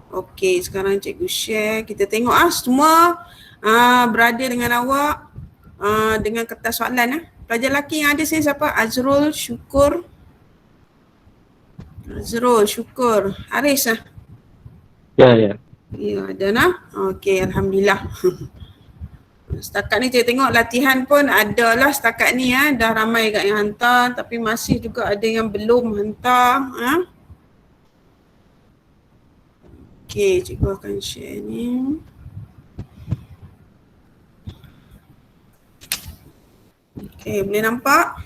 Okey, sekarang cikgu share. Kita tengok semua berada dengan awak dengan kertas soalan. Pelajar lelaki yang ada sini siapa? Azrul, Syukur. Haris Ya. Ya, ada nah. Okey, alhamdulillah. Setakat ni saya tengok latihan pun ada lah setakat ni dah ramai kat yang hantar tapi masih juga ada yang belum hantar Okey, cikgu akan share ni. Okey, boleh nampak?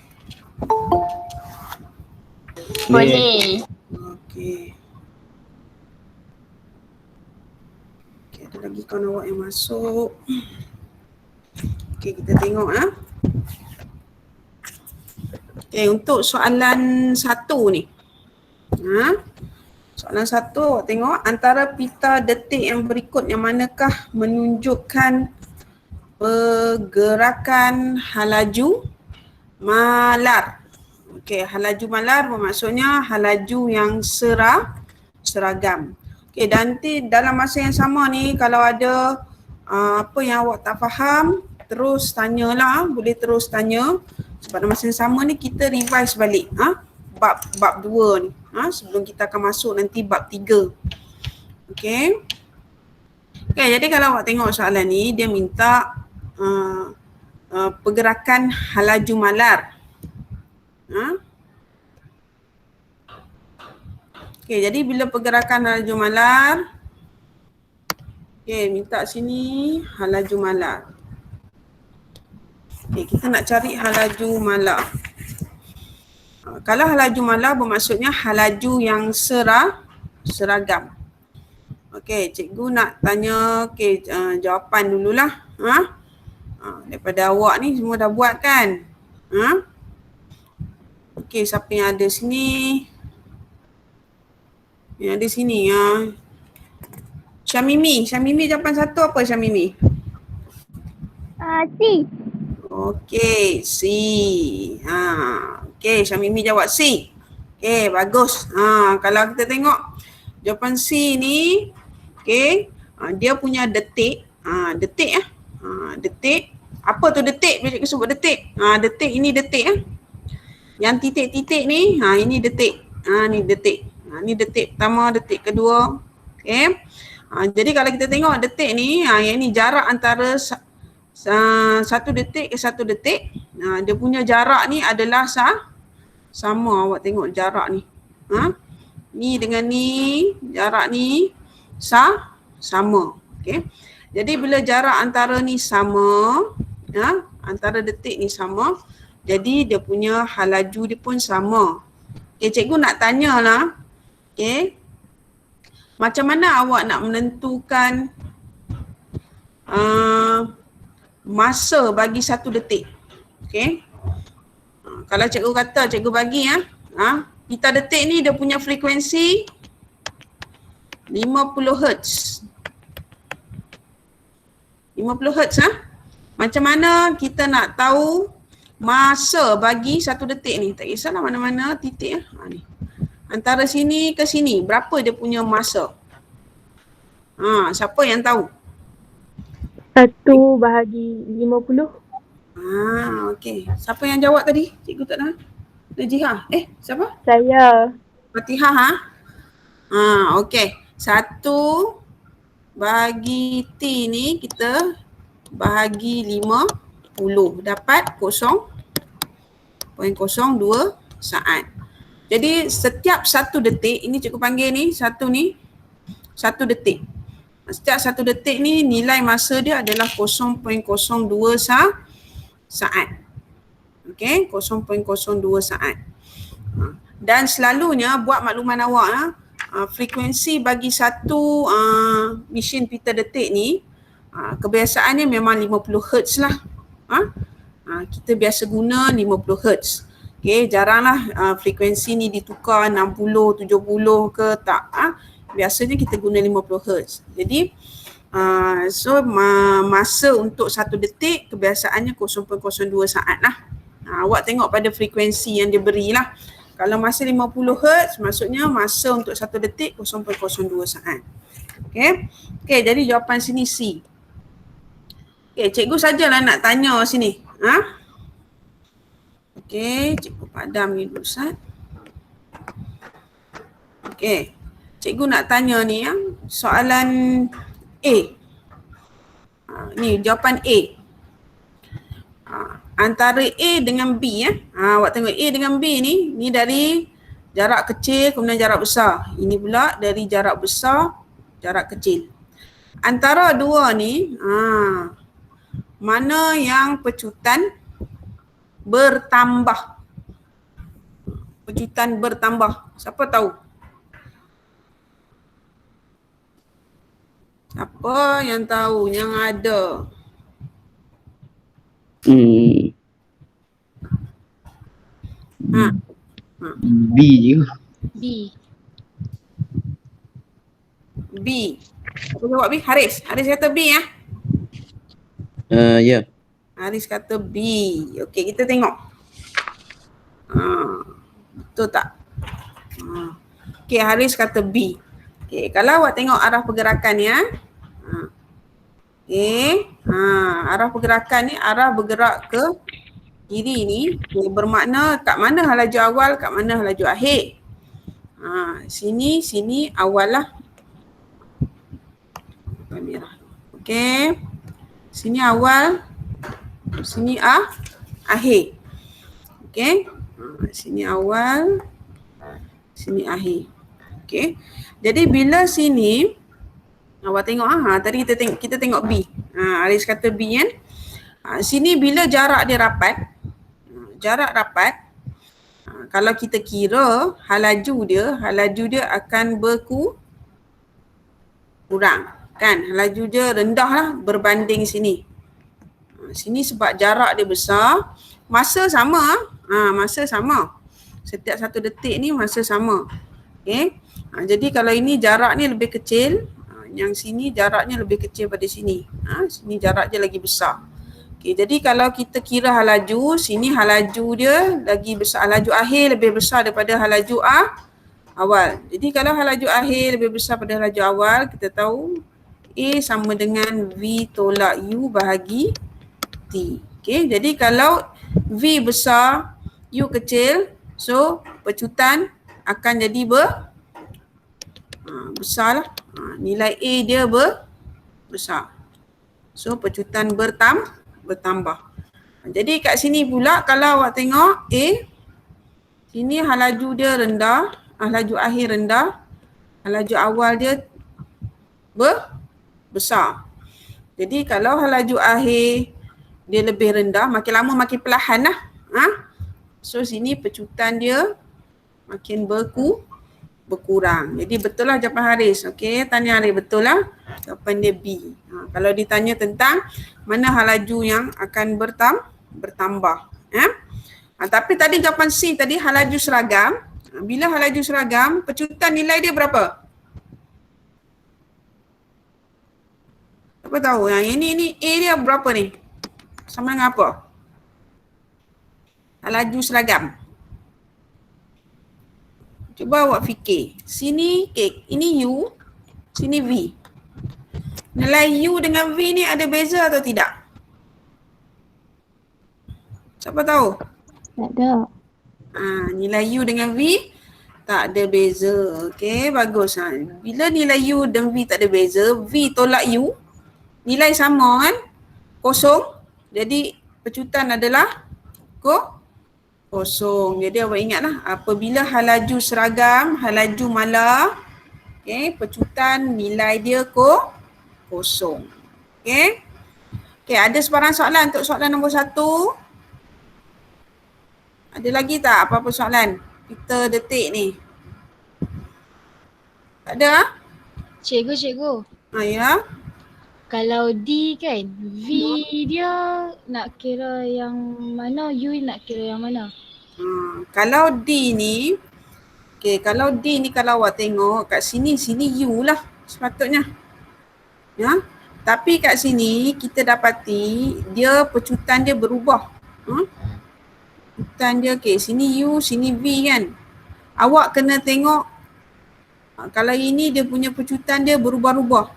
Boleh. Okey. Okey, ada lagi kawan awak yang masuk. Okey, kita tengok Okey, untuk soalan 1 ni. Soalan 1 awak tengok antara pita detik yang berikut yang manakah menunjukkan pergerakan halaju malar. Okey, halaju malar bermaksudnya halaju yang seragam. Okey, dan nanti dalam masa yang sama ni kalau ada apa yang awak tak faham, terus tanyalah, boleh terus tanya. Sebab dalam masa yang sama ni kita revise balik bab 2 ni sebelum kita akan masuk nanti bab 3. Okey. Okay, jadi kalau awak tengok soalan ni dia minta pergerakan halaju malar. Okey, jadi bila pergerakan halaju malar, okey, minta sini halaju malar. Okey, kita nak cari halaju malar. Kalau halaju malar bermaksudnya halaju yang seragam. Okey, cikgu nak tanya jawapan dululah. Daripada awak ni semua dah buat kan? Okey, siapa yang ada sini? Yang ada sini Syamimi jawapan 1 apa Syamimi? C. Okey, C. Okey, Syamimi jawab C. Okey, bagus. Kalau kita tengok jawapan C ni, okey, dia punya detik. Detik. Apa tu detik? Bila cikgu sebut detik. Detik ini detik. Yang titik-titik ni, ini detik. Ni detik. Ni detik pertama, detik kedua. Okey. Jadi kalau kita tengok detik ni, yang ni jarak antara 1 detik ke 1 detik. Dia punya jarak ni adalah sama. Awak tengok jarak ni. Ni dengan ni, jarak ni sama. Okey. Jadi bila jarak antara ni sama, antara detik ni sama, jadi dia punya halaju dia pun sama. Okey, cikgu nak tanyalah. Okey. Macam mana awak nak menentukan masa bagi 1 detik? Okey. Kalau cikgu kata, cikgu bagi pita detik ni dia punya frekuensi 50 Hz. 50 Hz Macam mana kita nak tahu masa bagi 1 detik ni? Tak kisahlah mana-mana titik ni. Antara sini ke sini, berapa dia punya masa? Siapa yang tahu? 1/50. Okey. Siapa yang jawab tadi? Cikgu tak tahu. Najihah. Siapa? Saya. Fatihah. Okey. 1 bagi T ni kita bahagi 50 dapat 0.02 saat. Jadi setiap 1 detik, ini cikgu panggil ni, 1 detik. Setiap 1 detik ni nilai masa dia adalah 0.02 saat. Okey, 0.02 saat. Dan selalunya buat makluman awak frekuensi bagi 1 mesin pita detik ni kebiasaannya memang 50 Hz lah. Kita biasa guna 50 Hz. Okey, jaranglah frekuensi ni ditukar 60, 70 ke tak. Biasanya kita guna 50 Hz. Jadi masa untuk 1 detik kebiasaannya 0.02 saat lah. Awak tengok pada frekuensi yang dia berilah. Kalau masa 50 Hz, maksudnya masa untuk 1 detik 0.02 saat. Okey. Okey, jadi jawapan sini C. Okey, cikgu sajalah nak tanya sini. Okey, cikgu padam ni dulu Ustaz. Okey. Cikgu nak tanya ni soalan A. Ni jawapan A. Antara A dengan B awak tengok A dengan B ni dari jarak kecil kemudian jarak besar. Ini pula dari jarak besar, jarak kecil. Antara dua ni mana yang pecutan bertambah? Pecutan bertambah. Siapa tahu? Siapa yang tahu yang ada? B je. B. B. Apa jawab B? Haris. Haris kata B ya. Ya. Haris kata B. Okey, kita tengok. Betul tak? Okey, Haris kata B. Okey, kalau awak tengok arah pergerakan ya. Okey. Arah pergerakan ni arah bergerak ke kiri ni. Bermakna kat mana halaju awal, kat mana halaju akhir. Sini awal lah. Merah. Okey. Sini awal, sini akhir. Okey. Sini awal, sini akhir. Okey. Jadi bila sini awak tengok tadi kita tengok B. Aris kata B kan. Sini bila jarak dia rapat. Jarak rapat. Kalau kita kira halaju dia akan berkurang. Kan, halaju dia rendah lah berbanding sini. Sini sebab jarak dia besar, masa sama. Masa sama. Setiap 1 detik ni masa sama. Okay. Jadi kalau ini jarak ni lebih kecil, yang sini jaraknya lebih kecil pada sini. Sini jarak dia lagi besar. Okay, jadi kalau kita kira halaju, sini halaju dia lagi besar. Halaju akhir lebih besar daripada halaju awal. Jadi kalau halaju akhir lebih besar pada halaju awal, kita tahu A sama dengan V tolak U bahagi T. Okay, jadi kalau V besar, U kecil, so pecutan akan jadi besar lah. Nilai A dia besar. So pecutan bertambah. Jadi kat sini pula kalau awak tengok A, sini halaju dia rendah, halaju akhir rendah, halaju awal dia besar. Jadi kalau halaju akhir dia lebih rendah, makin lama makin perlahan lah. So sini pecutan dia makin berkurang. Jadi betul lah jawapan Haris. Okey, tanya Haris betul lah. Jawapan dia B. Kalau ditanya tentang mana halaju yang akan bertambah. Tapi tadi jawapan C tadi halaju seragam. Bila halaju seragam, pecutan nilai dia berapa? Siapa tahu? Yang ini A dia berapa ni? Sama dengan apa? Halaju seragam. Cuba awak fikir. Sini ini U, sini V. Nilai U dengan V ni ada beza atau tidak? Siapa tahu? Tak ada. Nilai U dengan V tak ada beza. Okey, bagus. Bila nilai U dan V tak ada beza, V tolak U, nilai sama kan? Kosong. Jadi pecutan adalah kosong. Jadi awak ingatlah apabila halaju seragam, halaju mala, pecutan nilai dia kosong. Okey, ada sebarang soalan untuk soalan nombor 1? Ada lagi tak apa-apa soalan? Kita detik ni. Tak ada? Cikgu. Ya. Kalau D kan, V dia nak kira yang mana, U nak kira yang mana? Kalau D ni, kalau D ni kalau awak tengok kat sini U lah sepatutnya. Ya. Tapi kat sini kita dapati dia pecutan dia berubah. Pecutan dia sini U, sini V kan. awak kena tengok kalau ini dia punya pecutan dia berubah-ubah.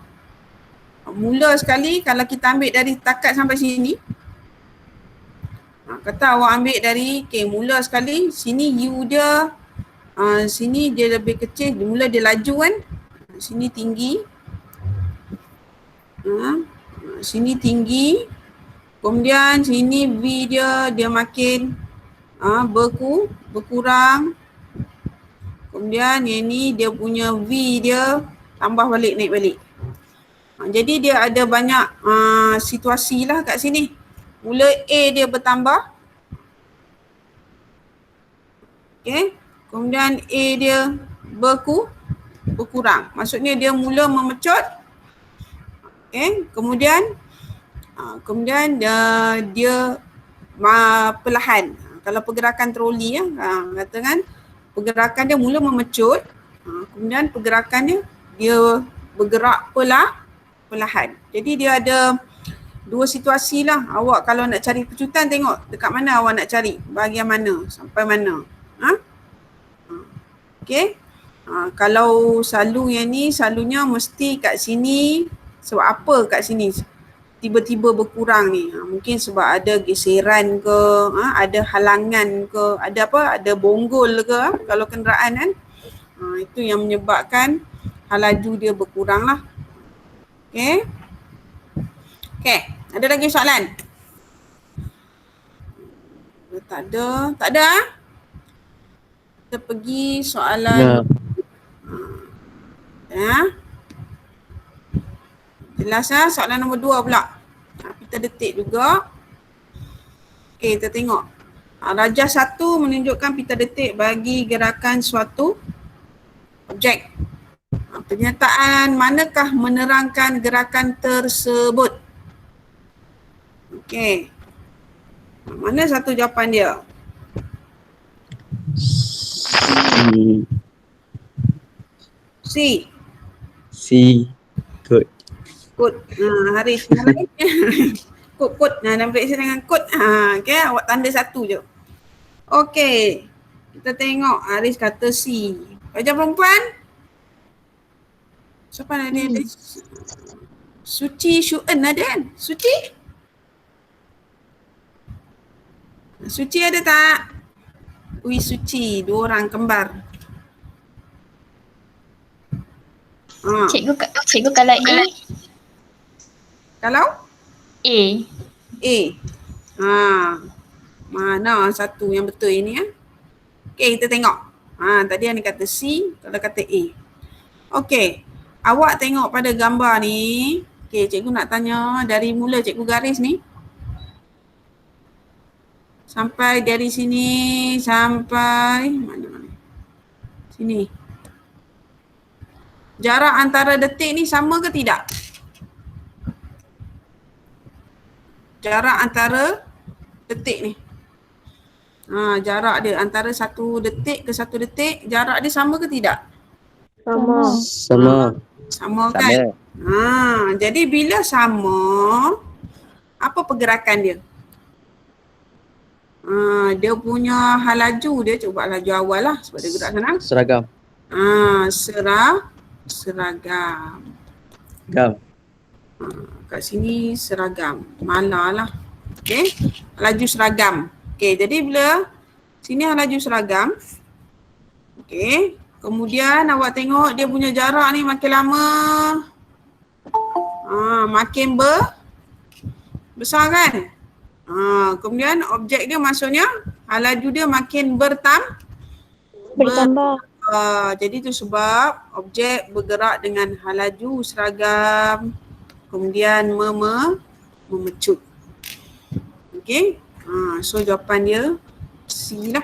Mula sekali kalau kita ambil dari takat sampai sini, kata awak ambil dari, mula sekali sini U dia, sini dia lebih kecil, mula dia laju kan, sini tinggi, sini tinggi, kemudian sini V dia makin berkurang, kemudian yang ni dia punya V dia tambah balik, naik balik. Jadi dia ada banyak situasi lah kat sini. Mula A dia bertambah, kemudian A dia berkurang. Maksudnya dia mula memecut, kemudian dia perlahan. Kalau pergerakan troli kata kan, pergerakan dia mula memecut, kemudian pergerakan dia bergerak perlahan. Jadi dia ada dua situasi lah. Awak kalau nak cari pecutan tengok dekat mana awak nak cari, bahagian mana, sampai mana. Kalau selalu yang ni, selalunya mesti kat sini. Sebab apa kat sini tiba-tiba berkurang ni? Mungkin sebab ada geseran ke, ada halangan ke, ada apa, ada bonggol ke kalau kenderaan kan. Itu yang menyebabkan laju dia berkurang lah. Ada lagi soalan? Tak ada. Kita pergi soalan. Jelas soalan nombor 2 pula. Kita detik juga. Kita tengok. Rajah 1 menunjukkan pita detik bagi gerakan suatu objek. Pernyataan manakah menerangkan gerakan tersebut? Mana satu jawapan dia? C. Good. Haris. Kod. Dan periksa dengan kod. Awak tanda satu je. Kita tengok Haris kata C. Pelajar perempuan? Siapa ada? Suci Syu'en ada kan? Suci ada tak? Suci, 2 orang kembar. Cikgu kalau A. Kalau? A. Mana satu yang betul ini kita tengok. Tadi Ani kata C, kalau kata A. Awak tengok pada gambar ni. Cikgu nak tanya dari mula cikgu garis ni. Sampai dari sini sampai mana? Sini. Jarak antara detik ni sama ke tidak? Jarak antara detik ni. Jarak dia antara 1 detik ke 1 detik, jarak dia sama ke tidak? Sama kan? Jadi bila sama, apa pergerakan dia? Dia punya hal laju dia, cuba laju awal lah sebab dia gerak senang. Seragam. Seragam. Kat sini seragam. Malah lah. Laju seragam. Jadi bila sini hal laju seragam. Kemudian awak tengok dia punya jarak ni makin lama. Makin besar kan? Kemudian objek dia maksudnya laju dia makin bertambah. Jadi tu sebab objek bergerak dengan laju seragam, kemudian memecut. So jawapan dia C lah.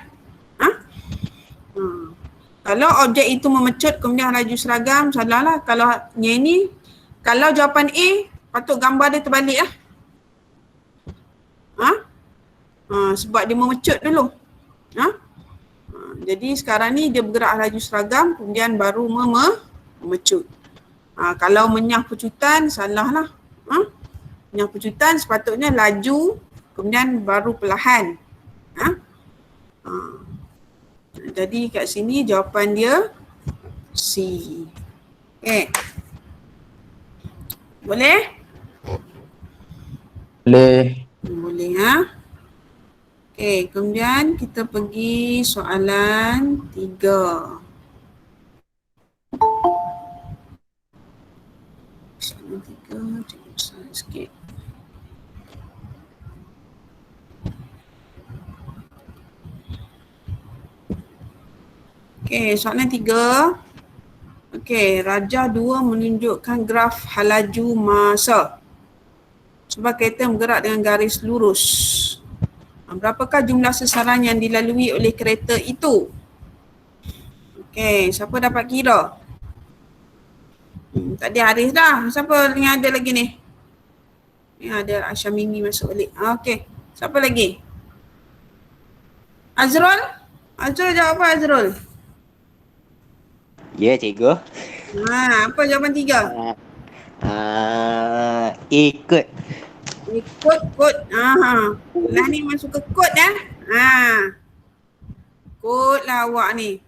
Kalau objek itu memecut kemudian laju seragam, salah lah. Kalau yang ni, kalau jawapan A, patut gambar dia terbalik lah. Sebab dia memecut dulu. Jadi sekarang ni dia bergerak laju seragam kemudian baru memecut. Kalau menyah pecutan, salah lah. Menyah pecutan sepatutnya laju kemudian baru perlahan. Jadi kat sini jawapan dia C. Okay. Boleh? Boleh. Boleh ha. Okay, kemudian kita pergi soalan 3. Soalan 3, cikgu besar sikit. Okay, soalan 3. Okay, Raja 2 menunjukkan graf halaju masa. Sebab kereta bergerak dengan garis lurus. Berapakah jumlah sesaran yang dilalui oleh kereta itu? Okay, siapa dapat kira? Tadi Haris dah. Siapa yang ada lagi ni? Ni ada Aisyah Mimi masuk balik. Okay, siapa lagi? Azrul? Azrul jawab apa Azrul? Ya, cikgu. Apa jawapan 3? Ikut. Kod. Lah ni masuk ke kod dah. Kod lah awak ni.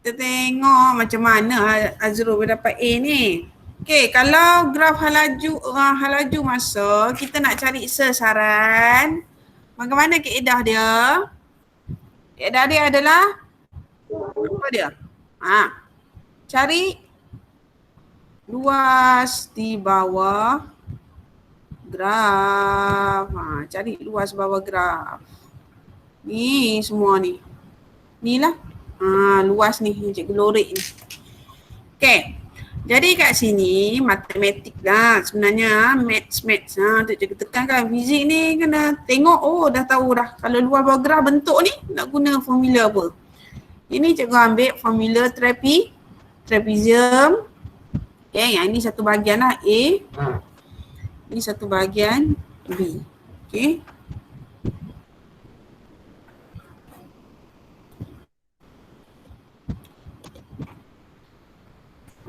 Kita tengok macam mana Azrul boleh dapat A ni. Okey, kalau graf halaju masa, kita nak cari sesaran. Bagaimana kaedah dia? Kaedah dia adalah apa dia? Cari luas di bawah graf. Cari luas bawah graf. Ni semua ni. Ni lah. Luas ni cikgu lorek ni. Okey. Jadi kat sini matematik lah sebenarnya, maths. Tu cikgu tekankan fizik ni kena tengok, dah tahu dah. Kalau luas bawah graf bentuk ni nak guna formula apa. Ini cikgu ambil formula trapezium. Okay, yang ini satu bahagian lah A. Ini satu bahagian B. Okay.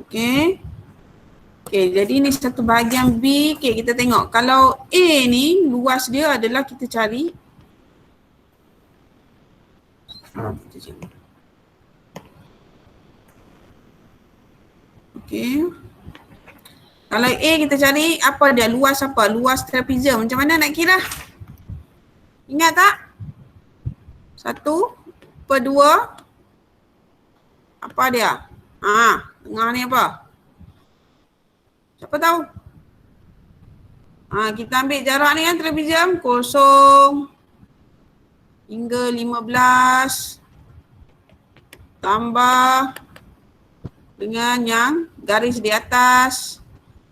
Okay. Okay, jadi ni satu bahagian B. Okay, kita tengok. Kalau A ni luas dia adalah kita cari. Okay. Kalau A kita cari apa dia? Luas apa? Luas trapezium. Macam mana nak kira? Ingat tak? 1/2. Apa dia? Tengah ni apa? Siapa tahu? Kita ambil jarak ni kan trapezium 0 hingga 15 tambah dengan yang garis di atas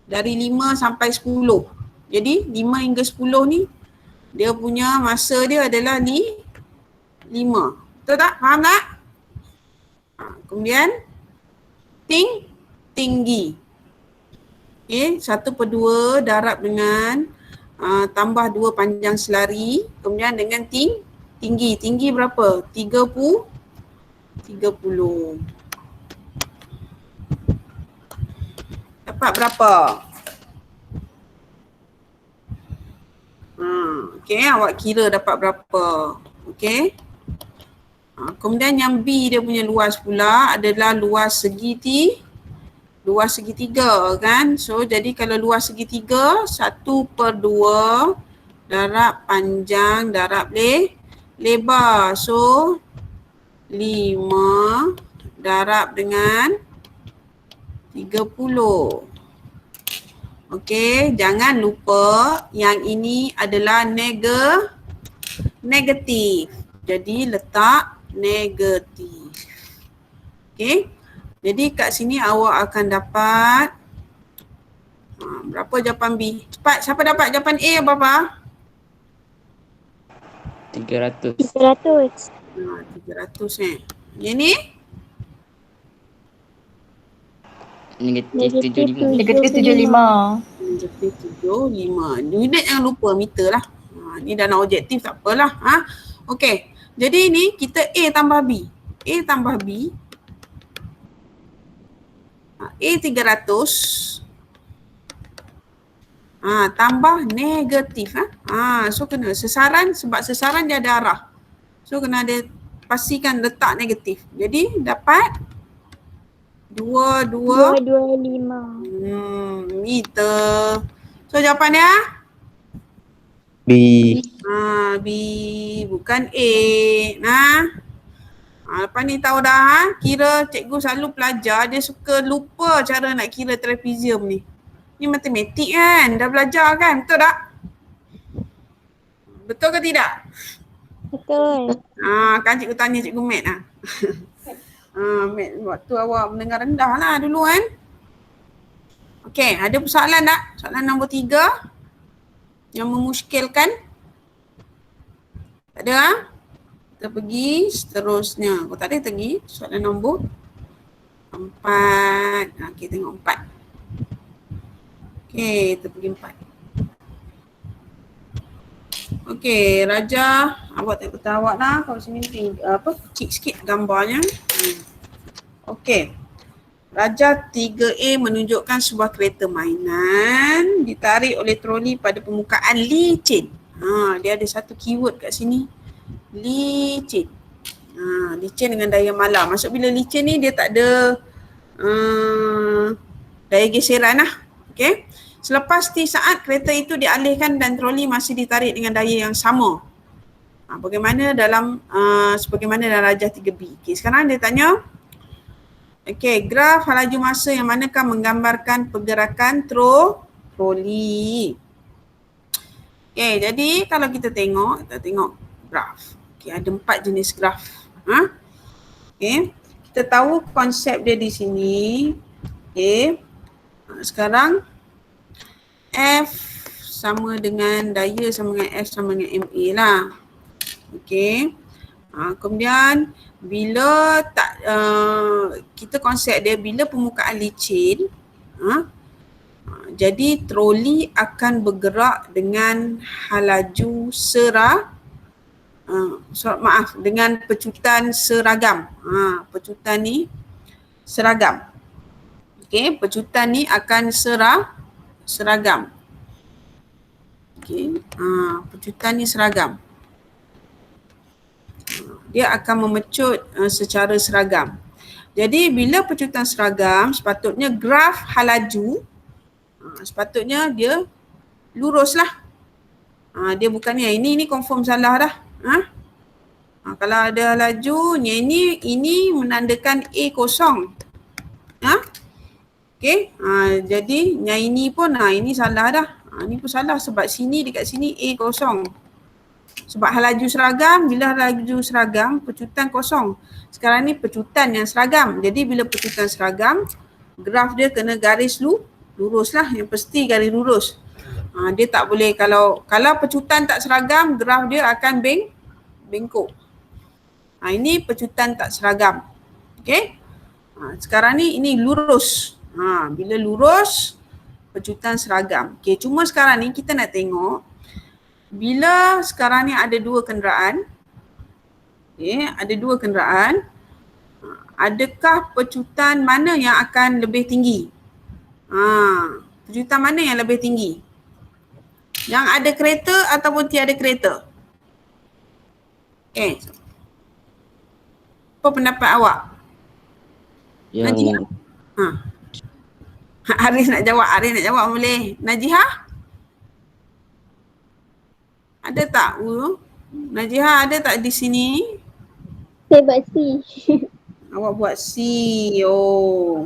dari 5 sampai 10. Jadi 5 hingga 10 ni dia punya masa dia adalah 5. Betul tak? Faham tak? Kemudian tinggi. Okay, 1/2 darab dengan tambah 2 panjang selari. Kemudian dengan tinggi. Tinggi berapa? 30. Dapat berapa? Okay, awak kira dapat berapa. Okay. Kemudian yang B dia punya luas pula adalah luas segitiga kan. So jadi kalau luas segitiga 1/2 darab panjang darab lebar. So 5 darab dengan 30. Okey, jangan lupa yang ini adalah negatif. Jadi letak negatif. Okey. Jadi kat sini awak akan dapat berapa jawapan B? Cepat, siapa dapat jawapan A berapa? 300. 300. 300 Yang ni? Negatif 75. Negatif 75. Negatif 75. Unit jangan lupa meter lah. Ni dah nak objektif tak apalah. Okey. Jadi ni kita A tambah B. A tambah B. A 300. Tambah negatif. So kena sesaran sebab sesaran dia ada arah. So kena ada pastikan letak negatif. Jadi dapat 225 meter. So jawapan dia B. B, bukan A. Nah, lepas ni tahu dah kira cikgu selalu pelajar dia suka lupa cara nak kira trapezium ni. Ni matematik kan, dah belajar kan, betul tak? Betul ke tidak? Betul. Kan cikgu tanya cikgu Mat lah. Mat waktu awak mendengar rendah lah dulu kan. Okey, ada persoalan tak? Soalan nombor 3 yang memuskilkan? Tak ada? Kita pergi seterusnya. Kalau tak ada, kita pergi soalan nombor 4. Okey, tengok 4. Okey, kita pergi 4. Okey, Raja, awak tak kata awak lah. Kalau sini kecil sikit gambarnya. Okey. Raja 3A menunjukkan sebuah kereta mainan ditarik oleh troli pada permukaan licin. Dia ada satu keyword kat sini. Licin. Licin dengan daya malam. Maksud bila licin ni dia tak ada daya geseran lah. Okey. Selepas saat kereta itu dialihkan dan troli masih ditarik dengan daya yang sama. Bagaimana dalam sebagaimana dalam Raja 3B. Okey, sekarang dia tanya, okey, graf laju masa yang manakah menggambarkan pergerakan troli. Okey, jadi kalau kita tengok graf. Okey, ada 4 jenis graf. Okey, kita tahu konsep dia di sini. Okey. Sekarang F sama dengan daya sama dengan F sama dengan MA lah. Okey. Kemudian bila kita konsep dia bila permukaan licin, jadi troli akan bergerak dengan halaju dengan pecutan seragam. Pecutan ni seragam. Okey, pecutan ni akan seragam. Okey, pecutan ni seragam. Dia akan memecut secara seragam. Jadi bila pecutan seragam, sepatutnya graf halaju sepatutnya dia lurus lah. Dia bukan ni confirm salah dah. Kalau ada halaju ini menandakan A kosong. Okey, jadi yang ini pun ini salah dah. Ni pun salah sebab sini dekat sini A kosong. Sebab halaju seragam, bila halaju seragam, pecutan kosong. Sekarang ni pecutan yang seragam. Jadi bila pecutan seragam, graf dia kena garis lurus lah. Yang pasti garis lurus. Dia tak boleh, kalau pecutan tak seragam, graf dia akan bengkok. Ini pecutan tak seragam. Okey. Sekarang ni ini lurus. Bila lurus, pecutan seragam. Okey, cuma sekarang ni kita nak tengok bila sekarang ni ada 2 kenderaan. Okey, ada 2 kenderaan. Adakah pecutan mana yang akan lebih tinggi? Pecutan mana yang lebih tinggi? Yang ada kereta ataupun tiada kereta? Okey. Apa pendapat awak? Najihah? Aris nak jawab boleh. Najihah? Ada tak? Najihah ada tak di sini? Saya buat C. Awak buat C. Oh.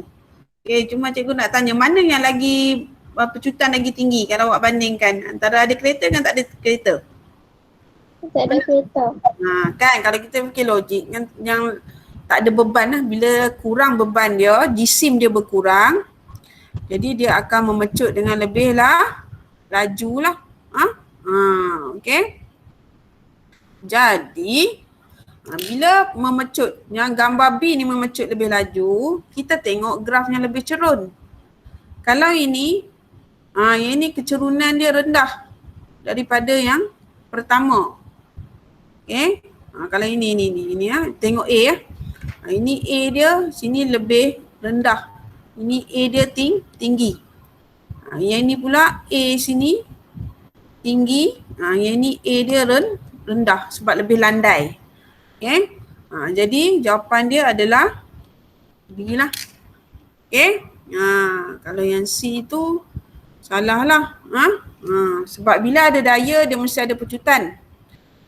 Okay, cuma cikgu nak tanya mana yang lagi pecutan lagi tinggi kalau awak bandingkan antara ada kereta dengan tak ada kereta? Tak ada kereta. Kan kalau kita fikir logik yang tak ada beban lah, bila kurang beban dia, jisim dia berkurang. Jadi dia akan memecut dengan lebih laju lah. Okey. Jadi bila memecut, yang gambar B ni memecut lebih laju, kita tengok grafnya lebih cerun. Kalau ini, yang ini kecerunan dia rendah daripada yang pertama. Okey. Kalau ini tengok A ya. Ini A dia sini lebih rendah. Ini A dia tinggi. Yang ini pula A sini tinggi. Yang ini A dia rendah sebab lebih landai. Okay. Jadi jawapan dia adalah B lah. Okay. Kalau yang C tu salah lah. Sebab bila ada daya dia mesti ada pecutan.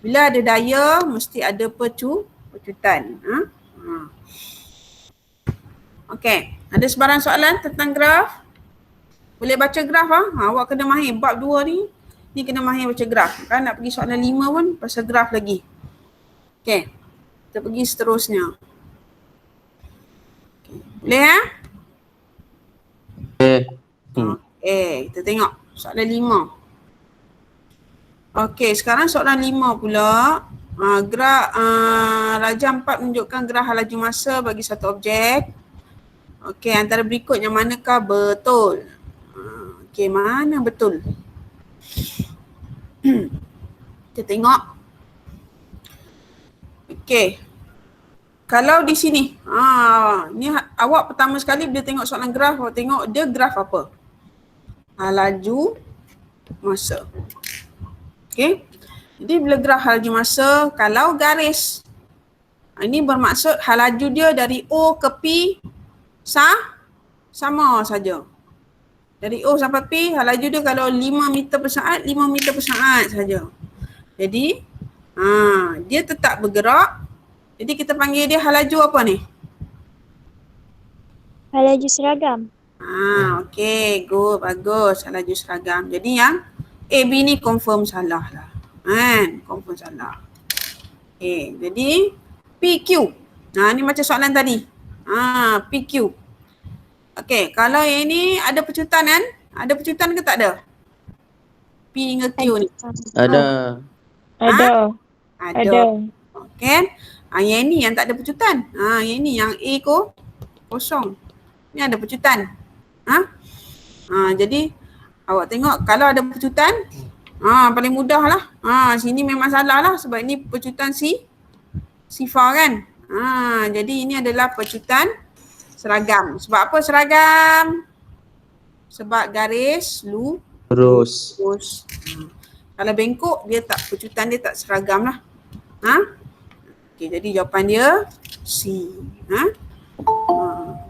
Bila ada daya mesti ada pecutan. Okay. Ada sebarang soalan tentang graf? Boleh baca graf awak kena mahir bab 2 ni. Ni kena mahir baca graf. Kan nak pergi soalan 5 pun pasal graf lagi. Okay. Kita pergi seterusnya. Okay. Boleh kita tengok soalan 5. Okay, sekarang soalan 5 pula. Graf rajah 4 menunjukkan graf laju masa bagi satu objek. Okay, antara berikut yang manakah betul? Okay, mana betul? Kita tengok. Okay. Kalau di sini, ni awak pertama sekali bila tengok soalan graf, awak tengok dia graf apa? Laju masa. Okay. Jadi bila graf laju masa, kalau garis, ini bermaksud hal laju dia dari O ke P sama saja. Dari O sampai P, hal laju dia kalau 5 meter per saat, 5 meter per saat saja. Jadi, dia tetap bergerak. Jadi kita panggil dia hal laju apa ni? Hal laju seragam. Okay, good, bagus. Hal laju seragam. Jadi yang A, B ni confirm salah lah. Confirm salah. Okay, jadi PQ. Ni macam soalan tadi. PQ. Okay, kalau yang ni ada pecutan kan? Ada pecutan ke tak ada? P hingga Q ni. Ada. Ada. Okay. Yang ni yang tak ada pecutan. Yang ni yang A kosong. Ni ada pecutan. Jadi awak tengok kalau ada pecutan, paling mudah lah. Sini memang salah lah sebab ini pecutan sifar kan. Jadi ini adalah pecutan seragam. Sebab apa seragam? Sebab garis Terus. Kalau bengkok dia tak, pecutan dia tak seragam lah. Okay, jadi jawapan dia C.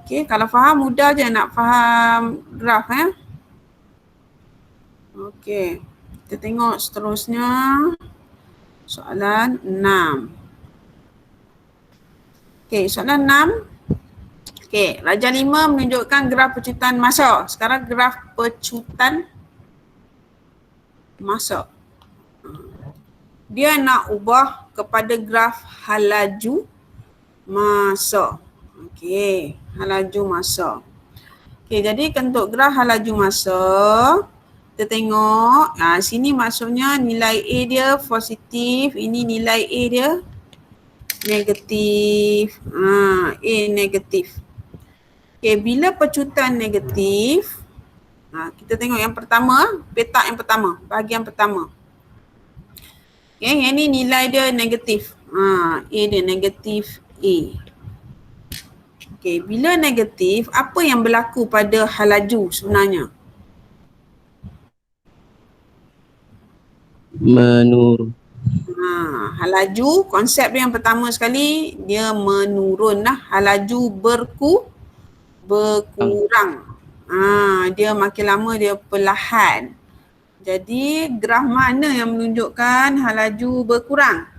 Okay, kalau faham mudah je nak faham graf Okay, kita tengok seterusnya. Soalan 6. Okay, soalan 6. Okay, rajah 5 menunjukkan graf pecutan masa. Sekarang graf pecutan masa. Dia nak ubah kepada graf hal laju masa. Okey, hal laju masa. Okey, jadi untuk graf hal laju masa, kita tengok, sini maksudnya nilai A dia positif, ini nilai A dia negatif. A negatif. Okey, bila pecutan negatif, kita tengok yang pertama, petak yang pertama, bahagian pertama. Okay, yang ni nilai dia negatif. A dia negatif A. Okay, bila negatif, apa yang berlaku pada hal laju sebenarnya? Menurun. Hal laju, konsep dia yang pertama sekali, dia menurun lah. Hal laju berkurang. Dia makin lama dia perlahan. Jadi graf mana yang menunjukkan hal laju berkurang?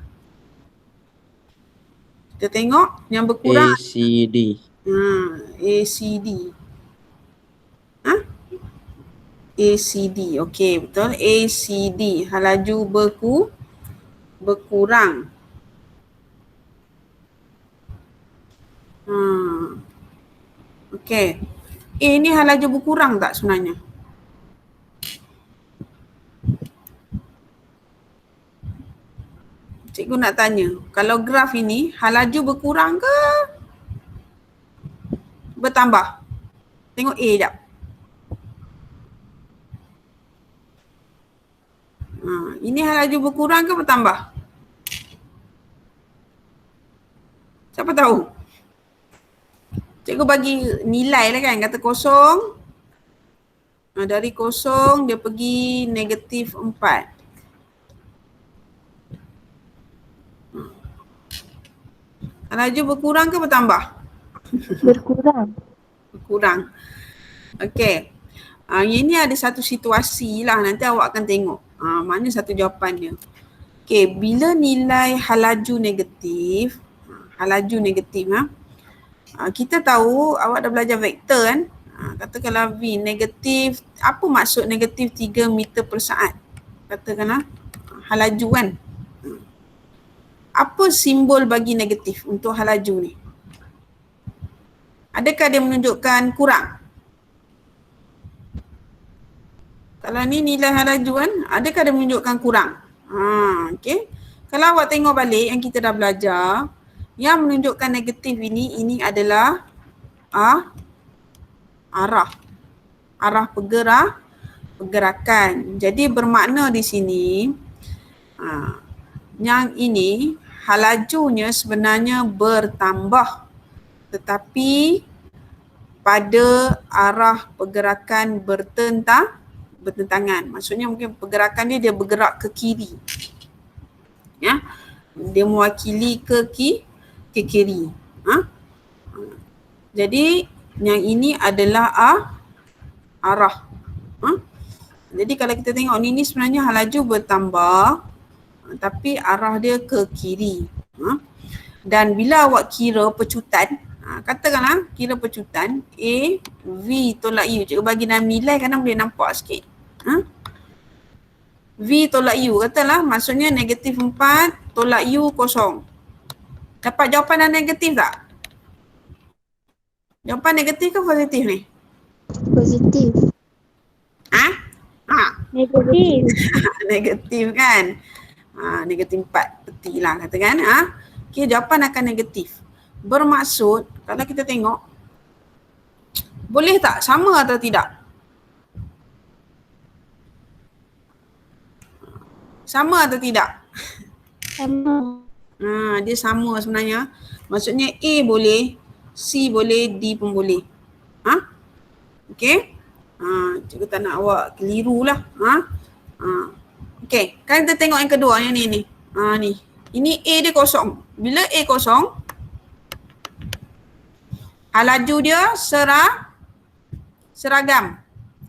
Kita tengok yang berkurang. ACD. ACD. ACD. Okey, betul. ACD. Hal laju berkurang. Okey. Ni hal laju berkurang tak sebenarnya? Cikgu nak tanya, kalau graf ini hal laju berkurang ke bertambah? Tengok A sekejap. Ini hal laju berkurang ke bertambah? Siapa tahu? Cikgu bagi nilai lah kan, kata kosong. Dari kosong dia pergi negatif 4. Laju berkurang ke bertambah? Berkurang. Berkurang. Okey. Ini ada satu situasi lah, nanti awak akan tengok. Mana satu jawapan dia. Okey, bila nilai halaju negatif, kita tahu awak dah belajar vektor kan? Katakanlah V negatif, apa maksud negatif 3 meter per saat? Katakanlah halaju kan? Apa simbol bagi negatif untuk halaju ni? Adakah dia menunjukkan kurang? Kalau ni nilai halaju kan, adakah dia menunjukkan kurang? Okey. Kalau awak tengok balik yang kita dah belajar, yang menunjukkan negatif ini adalah arah pergerakan. Jadi bermakna di sini yang ini halajunya sebenarnya bertambah, tetapi pada arah pergerakan bertentangan. Maksudnya mungkin pergerakan dia bergerak ke kiri. Ya. Dia mewakili ke kiri. Jadi yang ini adalah arah. Jadi kalau kita tengok ni sebenarnya halaju bertambah, tapi arah dia ke kiri. Dan bila awak kira pecutan, katakanlah kira pecutan A, V tolak U. Cikgu bagi dalam nilai kadang boleh nampak sikit. V tolak U, katalah maksudnya negatif 4 tolak U kosong. Dapat jawapan yang negatif tak? Jawapan negatif ke positif ni? Positif. Negatif. Negatif kan? Negatif 4 peti lah katakan. Okay, jawapan akan negatif. Bermaksud kalau kita tengok, boleh tak sama atau tidak? Sama atau tidak? Sama. Dia sama sebenarnya. Maksudnya A boleh, C boleh, D pun boleh. Okey. Cikgu tak nak awak keliru lah. Okey, kan kita tengok yang kedua yang ni. Ni. Ini A dia kosong. Bila A kosong, halaju dia seragam.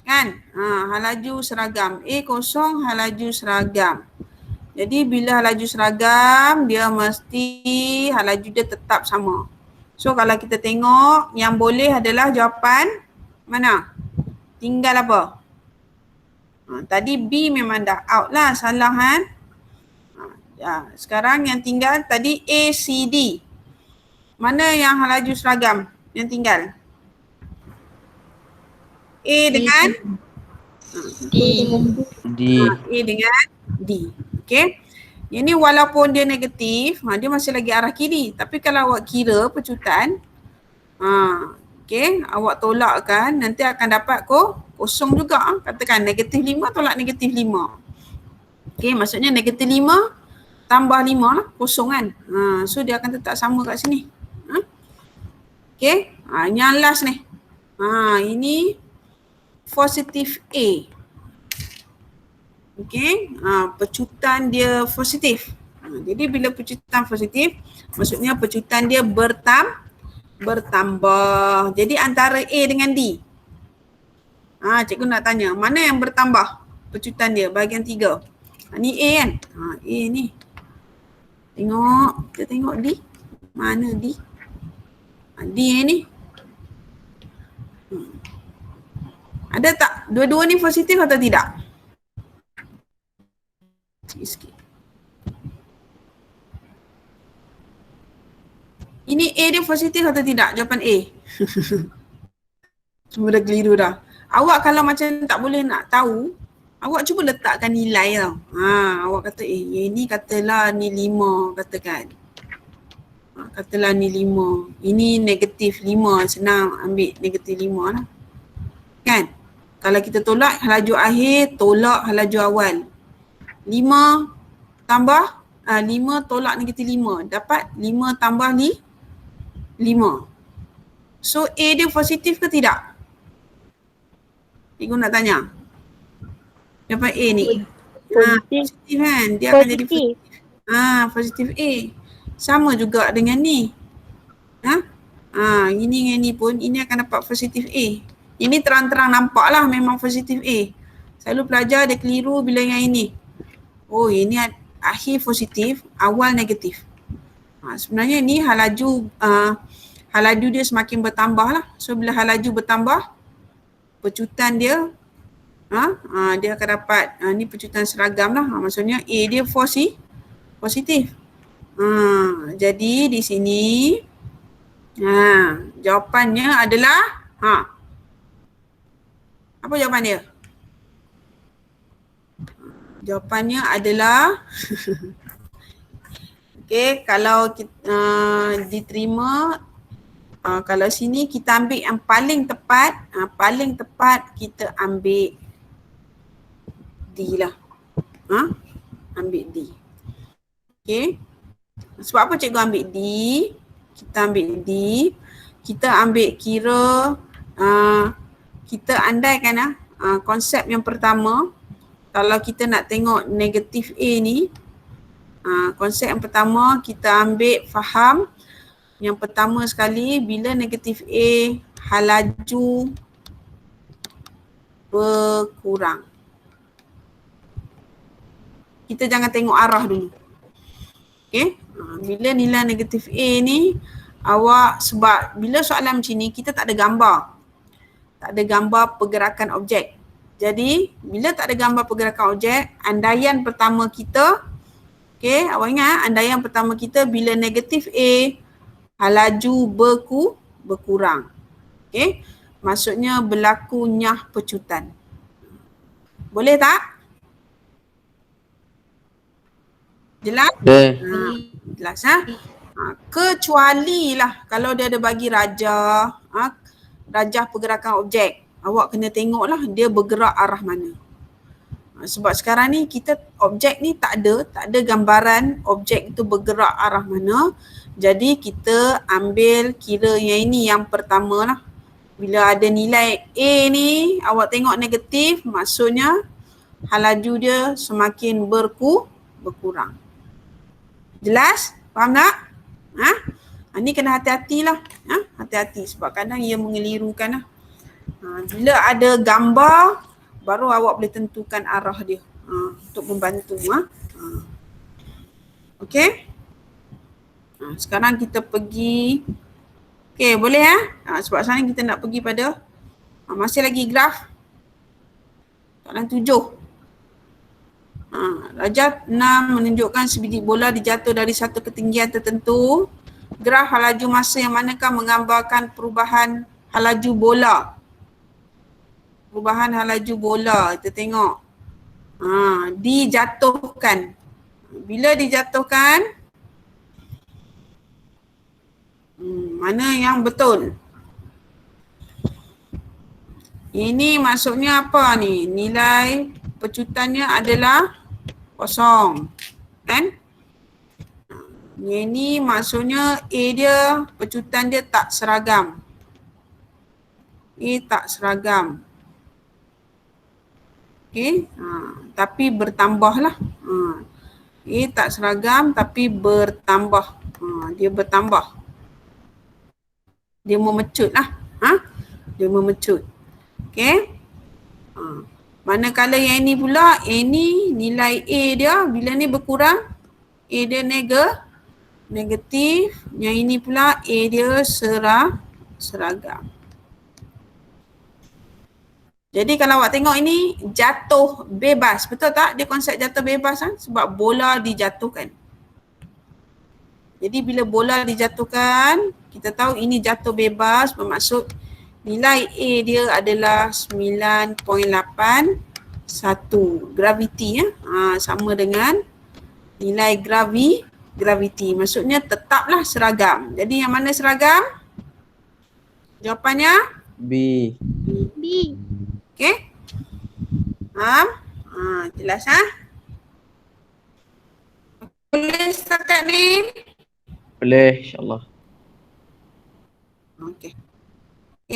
Kan? Halaju seragam. A kosong, halaju seragam. Jadi bila halaju seragam, dia mesti halaju dia tetap sama. So kalau kita tengok, yang boleh adalah jawapan mana? Tinggal apa? Tadi B memang dah out lah, salah kan? Sekarang yang tinggal tadi A, C, D. Mana yang halaju seragam yang tinggal? A dengan D. A dengan D. Okey. Yang ni walaupun dia negatif, dia masih lagi arah kiri. Tapi kalau awak kira pecutan, okey, awak tolakkan, nanti akan dapat kosong juga. Katakan negatif 5 tolak negatif 5. Okey, maksudnya negatif 5 tambah 5 lah, kosong kan. So dia akan tetap sama kat sini. Okey, yang last ni. Ini positif A. Okey, pecutan dia positif. Jadi bila pecutan positif, maksudnya pecutan dia bertambah. Jadi antara A dengan D. Cikgu nak tanya, mana yang bertambah pecutan dia bahagian 3? Ni A kan? A ni. Kita tengok D. Mana D? D ni. Ada tak? Dua-dua ni positif atau tidak? Sikit. Ini A dia positif atau tidak? Jawapan A. Semua dah keliru dah. Awak kalau macam tak boleh nak tahu, awak cuba letakkan nilai tau. Awak kata ini katalah ni 5 katakan. Katalah ni 5. Ini negatif 5. Senang ambil negatif 5 lah. Kan? Kalau kita tolak halaju akhir, tolak halaju awal. 5 tambah 5 tolak negatif 5. Dapat 5 tambah 5. So A dia positif ke tidak? Cikgu nak tanya. Jawapan A ni. Positif kan? Dia akan jadi positif. Positif A. Sama juga dengan ni. Ini dengan ini pun, ini akan dapat positif A. Ini terang-terang nampak lah memang positif A. Selalu pelajar dia keliru bila yang ini. Oh, ini akhir positif, awal negatif. Sebenarnya ni halaju dia semakin bertambah lah. So bila halaju bertambah, pecutan dia dia akan dapat ni pecutan seragam lah. Maksudnya A dia positif. Jadi di sini jawapannya adalah apa jawapan dia? Jawapannya adalah okey, kalau kita, diterima kalau sini kita ambil yang paling tepat kita ambil D lah. Ambil D. Okey. Sebab apa cikgu ambil D? Kita ambil D, kita ambil kira kita andaikan konsep yang pertama, kalau kita nak tengok negatif A ni, konsep yang pertama kita ambil faham yang pertama sekali, bila negatif A halaju berkurang. Kita jangan tengok arah dulu. Okay, bila nilai negatif A ni sebab bila soalan macam ni kita tak ada gambar. Tak ada gambar pergerakan objek. Jadi bila tak ada gambar pergerakan objek, andaian pertama kita, okay, awak ingat andaian pertama kita bila negatif A halaju berkurang. Okay, maksudnya berlaku nyah pecutan. Boleh tak? Jelas? Jelas kecuali lah kalau dia ada bagi rajah pergerakan objek. Awak kena tengok lah dia bergerak arah mana. Sebab sekarang ni kita objek ni tak ada gambaran objek itu bergerak arah mana. Jadi kita ambil kira yang ini yang pertama lah. Bila ada nilai A ni awak tengok negatif, maksudnya halaju dia semakin berkurang. Jelas? Faham tak? Ni kena hati-hatilah. Hati-hati sebab kadang ia mengelirukan lah. Bila ada gambar, baru awak boleh tentukan arah dia untuk membantu. Okey? Sekarang kita pergi. Okey, boleh sebab sekarang kita nak pergi pada masih lagi graf. Soalan 7. Darjah 6 menunjukkan sebiji bola dijatuh dari satu ketinggian tertentu. Graf halaju masa yang manakah menggambarkan perubahan halaju bola. Perubahan halaju bola, kita tengok. Dijatuhkan. Bila dijatuhkan, mana yang betul? Ini maksudnya apa ni? Nilai pecutannya adalah kosong, kan? Ini maksudnya A dia, pecutan dia tak seragam. A tak seragam. Okey, tapi bertambah lah. A tak seragam tapi bertambah. Dia bertambah. Dia memecut lah. Dia memecut. Okey. Manakala yang ini pula, ini nilai A dia bila ni berkurang, A dia negatif. Yang ini pula A dia seragam. Jadi kalau awak tengok ini jatuh bebas, betul tak? Dia konsep jatuh bebas sebab bola dijatuhkan. Jadi bila bola dijatuhkan, kita tahu ini jatuh bebas, bermaksud nilai A dia adalah 9.81. Graviti sama dengan nilai graviti. Maksudnya tetaplah seragam. Jadi yang mana seragam? Jawapannya? B. Okey. Jelas Boleh setakat ni? Boleh, insyaAllah. Okey.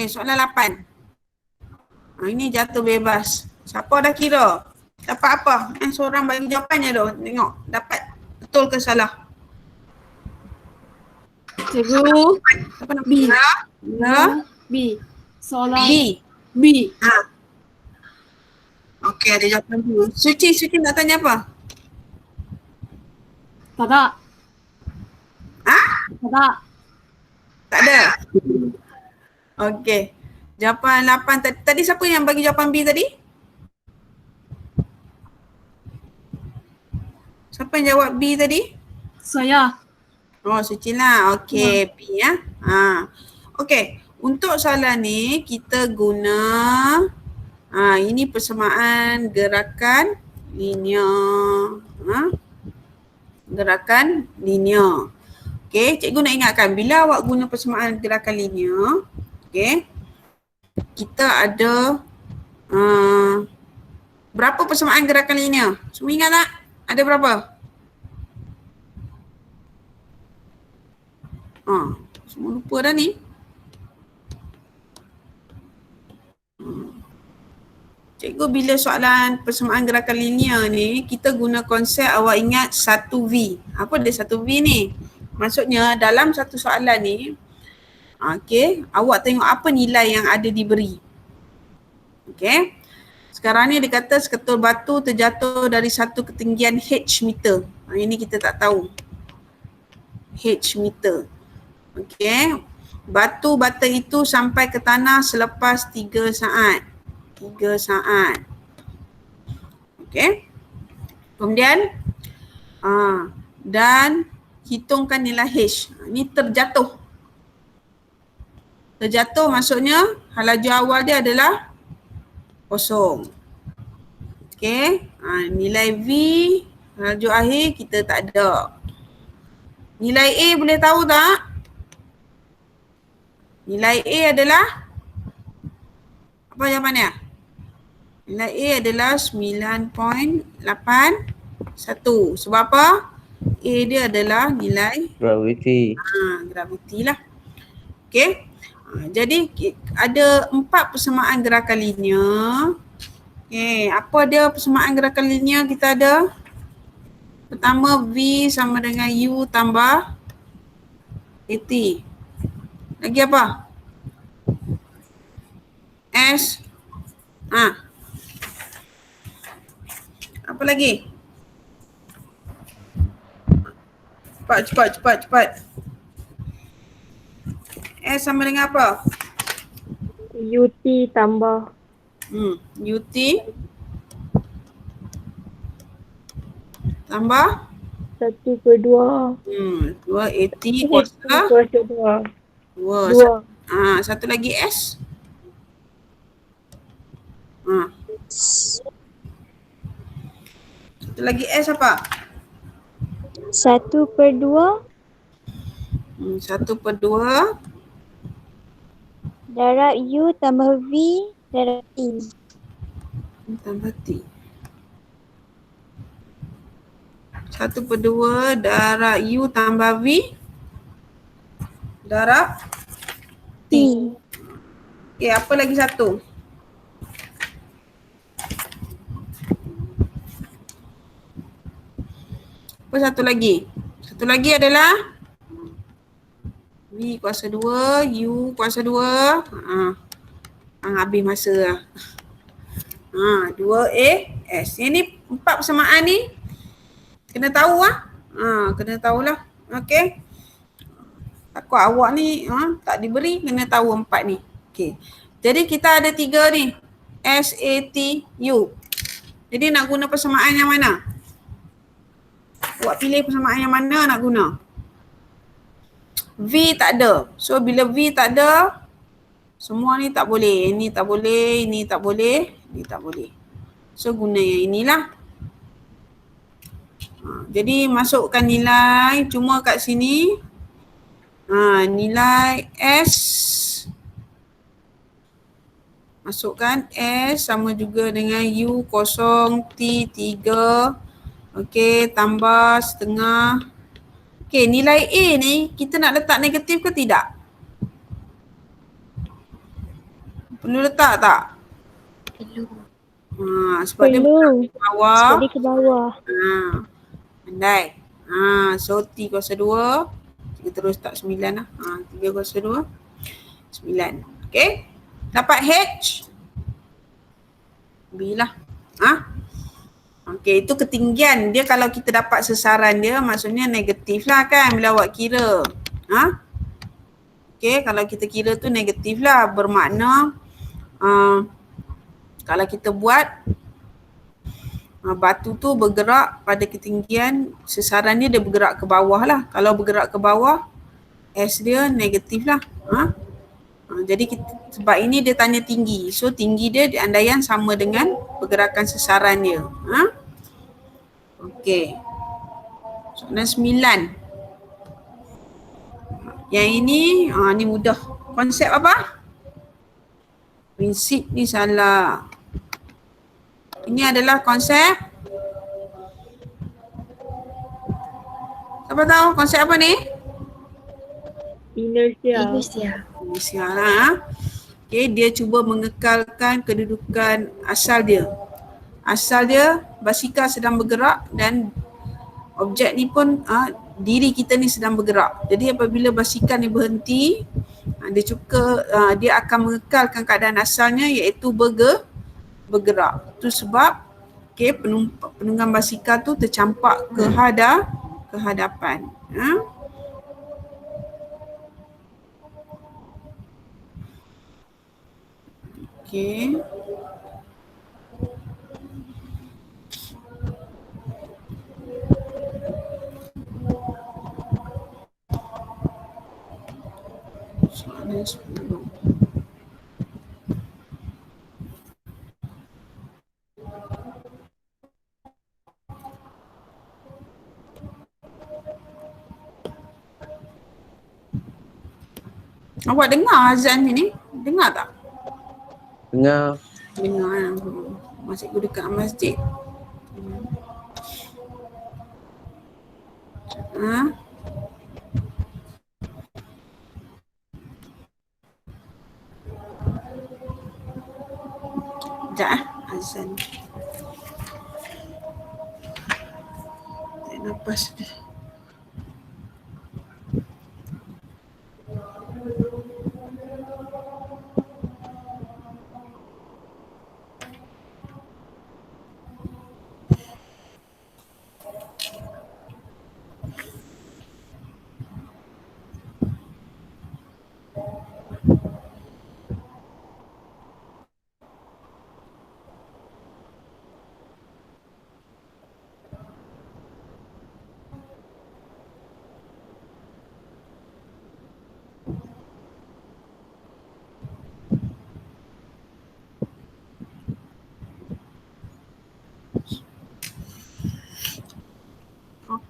Soalan 8. Ini jatuh bebas. Siapa dah kira? Dapat apa? Seorang bagi jawapannya tu. Tengok dapat betul ke salah. Cikgu. Siapa nak B. Mula. B. Soalan B. B. Ha. Okey, ada jawapan dulu. Suci nak tanya apa? Tak tak. Ha? Tak tak. Tak ada. Okey. Jawapan 8 tadi siapa yang bagi jawapan B tadi? Siapa yang jawab B tadi? Saya. Oh, Suci lah. Okey, B ya. Ha. Okey, untuk soalan ni kita guna ini persamaan gerakan linear. Gerakan linear. Okey, cikgu nak ingatkan bila awak guna persamaan gerakan linear, okey, kita ada berapa persamaan gerakan linear? Semua ingat tak? Ada berapa? Semua lupa dah ni. Cikgu bila soalan persamaan gerakan linear ni, kita guna konsep awak ingat 1V. Apa dia 1V ni? Maksudnya dalam satu soalan ni, okey, awak tengok apa nilai yang ada diberi. Okey. Sekarang ni dia kata seketul batu terjatuh dari satu ketinggian H meter. Ini kita tak tahu. H meter. Okey. Batu bata itu sampai ke tanah selepas 3 saat. 3 saat. Okey. Kemudian dan hitungkan nilai H. Ini terjatuh. Terjatuh maksudnya laju awal dia adalah kosong. Okey. Nilai V, laju akhir kita tak ada. Nilai A boleh tahu tak? Nilai A adalah apa jawapannya? Nilai A adalah 9.81. Sebab apa? A dia adalah nilai Gravity. graviti lah. Okey. Jadi ada 4 persamaan gerakan linear. Okey, apa dia persamaan gerakan linear kita ada? Pertama V sama dengan U tambah AT. Lagi apa? S. Apa lagi? Cepat. S sama dengan apa? UT tambah UT tambah 1/2. 2 AT kuasa 1/2. 2. Satu lagi S. Satu lagi S apa? 1/2 1/2 darab U tambah V darab T. tambah T. 1/2 darab U tambah V darab T. Okey, apa lagi satu? Apa satu lagi? Satu lagi adalah V kuasa 2, U kuasa 2. Habis masa lah. 2A S. Yang ni 4 persamaan ni kena tahu lah. Kena tahulah. Okey. Takut awak ni tak diberi, kena tahu 4 ni. Okey. Jadi kita ada 3 ni. S, A, T, U. Jadi nak guna persamaan yang mana? Awak pilih persamaan yang mana nak guna? V tak ada. So bila V tak ada, semua ni tak boleh. Ini tak boleh, ini tak boleh, ini tak boleh. So guna yang inilah. Jadi masukkan nilai cuma kat sini. Nilai S. Masukkan S sama juga dengan U kosong, T 3. Okey, tambah setengah. Okey, nilai A ni kita nak letak negatif ke tidak? Perlu letak tak? Perlu. Sebab dia Perlu. ke bawah. Sebab dia ke bawah. Pandai. So T kuasa 2. T 3 terus tak 9 lah. 3 kuasa 2, 9. Okay. Dapat H? B lah. Okay, itu ketinggian. Dia kalau kita dapat sesaran dia, maksudnya negatif lah kan bila awak kira. Okay, kalau kita kira tu negatif lah. Bermakna kalau kita buat batu tu bergerak pada ketinggian sesaran dia bergerak ke bawah lah. Kalau bergerak ke bawah, S dia negatif lah. Jadi sebab ini dia tanya tinggi. So tinggi dia andaian sama dengan pergerakan sesaran dia. Okey. Soalan 9. Yang ini ni mudah. Konsep apa? Prinsip ni salah. Ini adalah konsep. Siapa tahu konsep apa ni? Inersia. Inersia lah. Okay, dia cuba mengekalkan kedudukan asal dia. Asal dia basikal sedang bergerak dan objek ni pun diri kita ni sedang bergerak. Jadi apabila basikal ni berhenti, dia akan mengekalkan keadaan asalnya iaitu bergerak. Itu sebab penunggang basikal tu tercampak ke hadapan. Okey. Soalan 10. Awak dengar azan ni? Dengar tak? Dengar. Dengar. Masih aku dekat masjid. Sekejap azan. Tak nafas dia.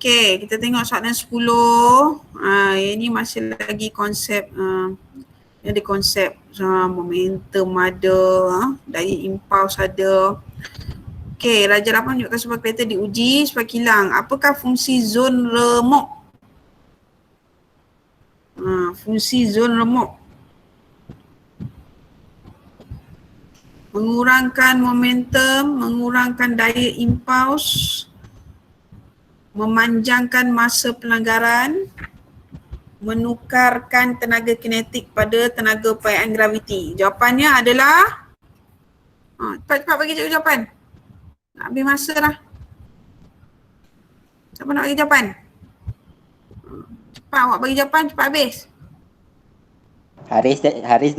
Okey, kita tengok soalan 10. Ini masih lagi konsep ada konsep momentum ada, daya impuls ada. Okey, Raja 8 menunjukkan sebuah kereta diuji sebuah kilang. Apakah fungsi zon remuk? Fungsi zon remuk. Mengurangkan momentum, mengurangkan daya impuls, memanjangkan masa pelanggaran, menukarkan tenaga kinetik pada tenaga upayaan graviti. Jawapannya adalah cepat-cepat bagi cikgu jawapan. Nak habis masa dah. Siapa nak bagi jawapan? Cepat awak bagi jawapan, cepat habis. Haris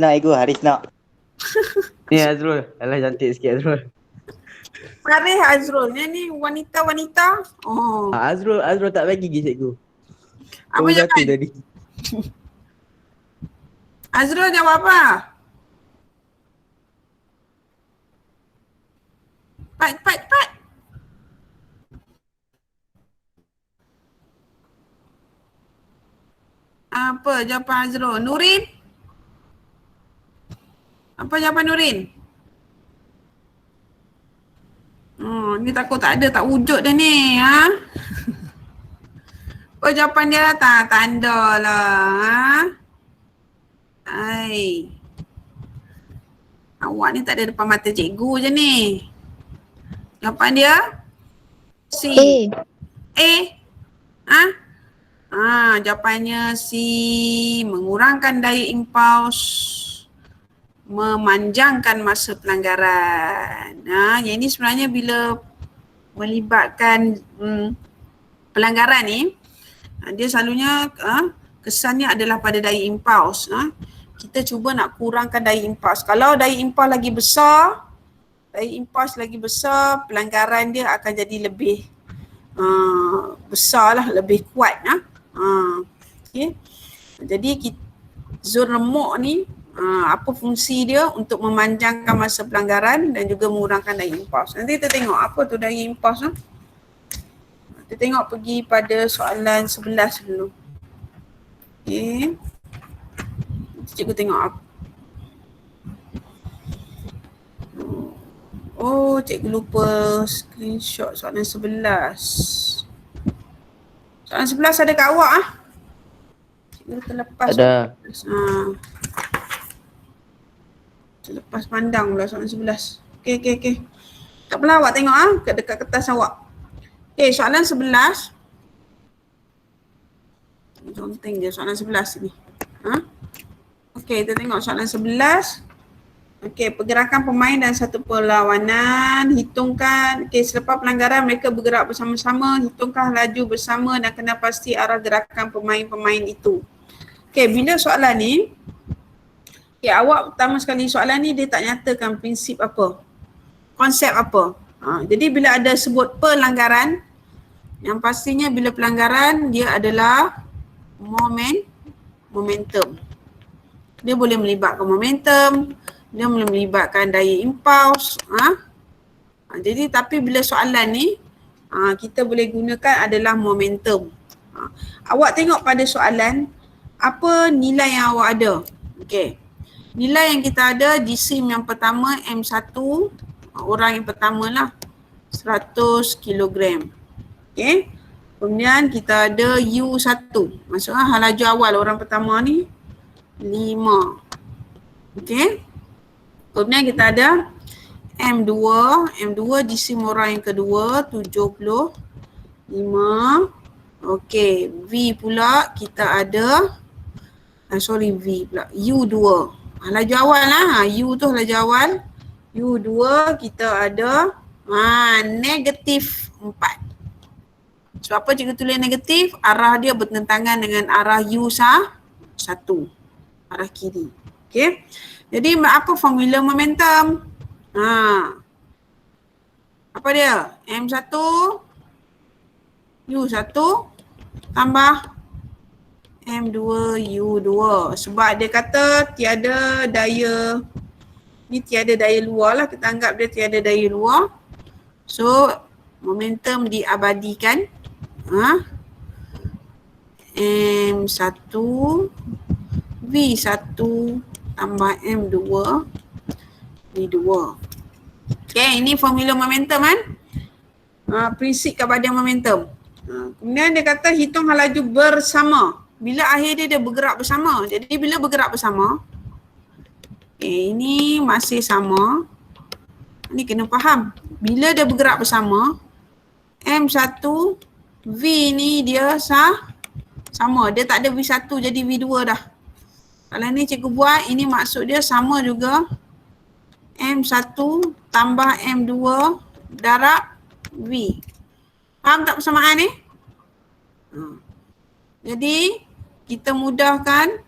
nak ego, Haris nak. Ni Azrul. Alah cantik sikit Azrul. Faris Azrul. Ni wanita-wanita. Azrul tak bagi pergi cikgu. Apa Orang jawapan? jatuh tadi. Azrul jawab apa? Cepat. Apa jawapan Azrul? Nurin? Apa jawapan Nurin? Ni takut tak ada, tak wujud dah ni. Apa jawapan dia? Tak tanda lah. Awak ni tak ada depan mata cikgu je ni. Jawapan dia? C. A. Jawapannya C, mengurangkan daya impuls, memanjangkan masa pelanggaran. Yang ini sebenarnya bila melibatkan pelanggaran ni, dia selalunya kesannya adalah pada daya impuls. Kita cuba nak kurangkan daya impuls. Kalau daya impuls lagi besar, pelanggaran dia akan jadi lebih besar lah, lebih kuat. Okay. Jadi zon remuk ni apa fungsi dia untuk memanjangkan masa pelanggaran dan juga mengurangkan daya impuls. Nanti kita tengok apa tu daya impuls. Kita tengok pergi pada soalan 11 dulu. Okay. Cikgu tengok apa. Oh, cikgu lupa screenshot soalan 11. Soalan 11 ada kat awak Cikgu terlepas. Ada. Terlepas pandang pula soalan 11. Okey. Tak apalah awak tengok dekat kertas awak. Okey, soalan 11. Conteng je soalan 11 ni. Okey, kita tengok soalan 11. Okey, pergerakan pemain dan satu perlawanan, hitungkan, selepas pelanggaran mereka bergerak bersama-sama, hitungkan laju bersama dan kena pasti arah gerakan pemain-pemain itu. Okey, bila soalan ni, awak pertama sekali soalan ni dia tak nyatakan prinsip apa, konsep apa. Jadi bila ada sebut pelanggaran, yang pastinya bila pelanggaran dia adalah momentum. Dia boleh melibatkan momentum, dia boleh melibatkan daya impuls. Jadi tapi bila soalan ni kita boleh gunakan adalah momentum. Awak tengok pada soalan apa nilai yang awak ada. Okey. Nilai yang kita ada jisim yang pertama M1, orang yang pertama lah 100 kg. Okey. Kemudian kita ada U1. Maksudnya laju awal orang pertama ni 5. Okey. Kemudian kita ada M2 jisim orang yang kedua 75. Okey, V pula kita ada V pula U2. Laju awal lah, U tu laju awal. U2 kita ada negatif 4. Sebab apa cikgu tulis negatif? Arah dia bertentangan dengan arah U1, arah kiri. Okey. Jadi apa formula momentum? Apa dia? M1 U1 tambah M2 U2. Sebab dia kata tiada daya, ni tiada daya luar lah, kita anggap dia tiada daya luar. So momentum diabadikan. M1 V1 tambah M2 V2. Okay, ini formula momentum prinsip kepada momentum. Kemudian dia kata hitung hal laju bersama. Bila akhir dia bergerak bersama. Jadi bila bergerak bersama, ini masih sama. Ini kena faham. Bila dia bergerak bersama, M1 V ni dia sama. Dia tak ada V1 jadi V2 dah. Kalau ni cikgu buat, ini maksud dia sama juga. M1 tambah M2 darab V. Faham tak persamaan ni? Jadi, kita mudahkan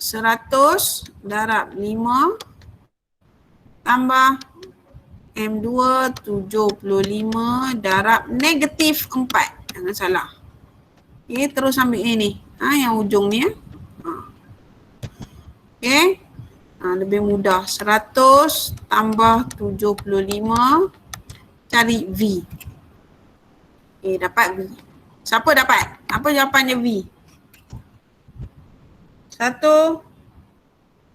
100 darab 5 tambah M2 75 darab negatif 4. Jangan salah. Okay, terus ambil ini. Yang ujung ni Okay. Lebih mudah. 100 tambah 75 cari V. Okay, dapat V. Siapa dapat? Apa jawapannya V? 1.14.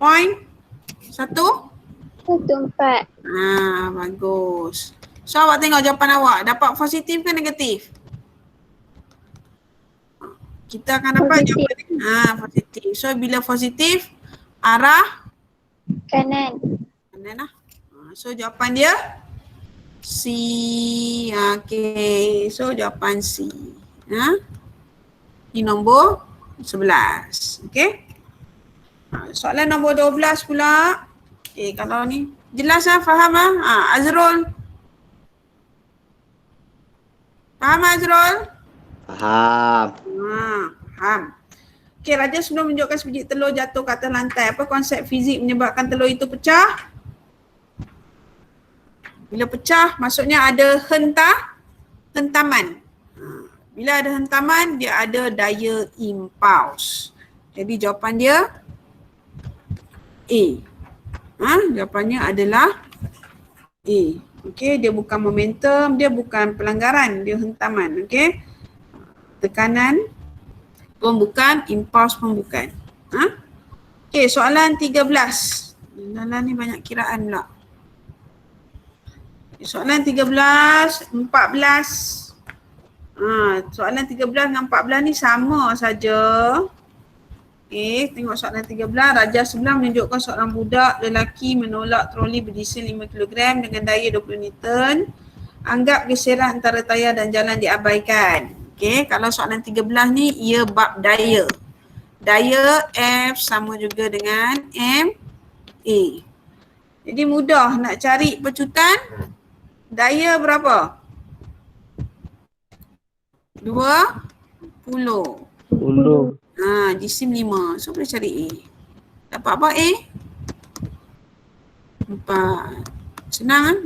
Bagus. So awak tengok jawapan awak. Dapat positif ke negatif? Kita akan dapat jawapan ni. Positif. So bila positif, arah Kanan. lah. So jawapan dia C. Okay. So jawapan C. Ini nombor 11. Okey. Soalan nombor 12 pula. Kalau ni jelas faham Azrul? Faham Azrul? Faham. Faham. Okey, Raja sebelum menunjukkan sebiji telur jatuh ke atas lantai. Apa konsep fizik menyebabkan telur itu pecah? Bila pecah, maksudnya ada hentaman. Bila ada hentaman, dia ada daya impuls. Jadi jawapan dia A. Jawapannya adalah A. Okey, dia bukan momentum, dia bukan pelanggaran, dia hentaman. Okey. Tekanan pun bukan, impuls pun bukan. Okey, soalan 13. Dalam ni banyak kiraan pula. Soalan 13, 14. Soalan 13 dengan 14 ni sama saja. Okey, tengok soalan 13. Raja sebelah menunjukkan seorang budak lelaki menolak troli berdisi 5 kg dengan daya 20 Newton. Anggap geseran antara tayar dan jalan diabaikan. Okey, kalau soalan 13 ni ia bab daya. Daya F sama juga dengan MA. Jadi mudah nak cari pecutan. Daya berapa? 20. 10. Jisim 5. So boleh cari A. Dapat apa A? 4. Senang kan?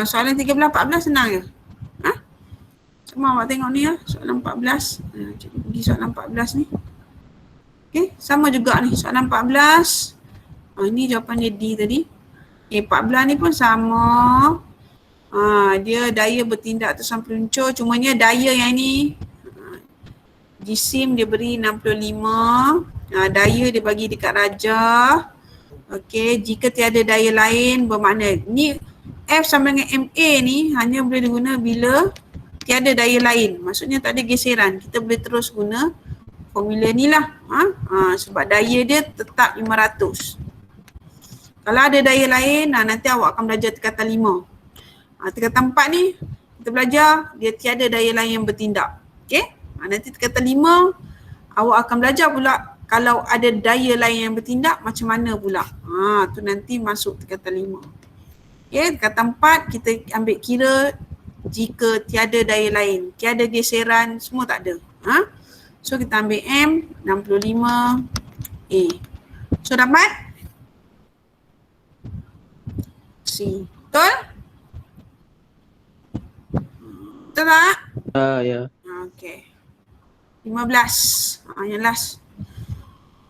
Soalan 13, 14 senang ke? Sama awak tengok ni soalan 14. Cikgu pergi soalan 14 ni. Okay, sama juga ni soalan 14. Ini jawapannya D tadi. 14 ni pun sama. Dia daya bertindak atas peluncur, cumanya daya yang ni jisim dia beri 65. Daya dia bagi dekat Raja. Okey, jika tiada daya lain bermakna ni F sama dengan MA ni hanya boleh diguna bila tiada daya lain. Maksudnya tak ada geseran. Kita boleh terus guna formula ni lah. Sebab daya dia tetap 500. Kalau ada daya lain, nanti awak akan belajar tingkatan 5. Tingkatan 4 ni kita belajar dia tiada daya lain yang bertindak. Okey? Nanti tingkatan 5 awak akan belajar pula kalau ada daya lain yang bertindak macam mana pula. Tu nanti masuk tingkatan 5. Okey, tingkatan 4 kita ambil kira jika tiada daya lain, tiada geseran, semua tak ada. So kita ambil M 65 A. So dapat C. Betul? Betul tak? Ya. Okey. 15. Yang last.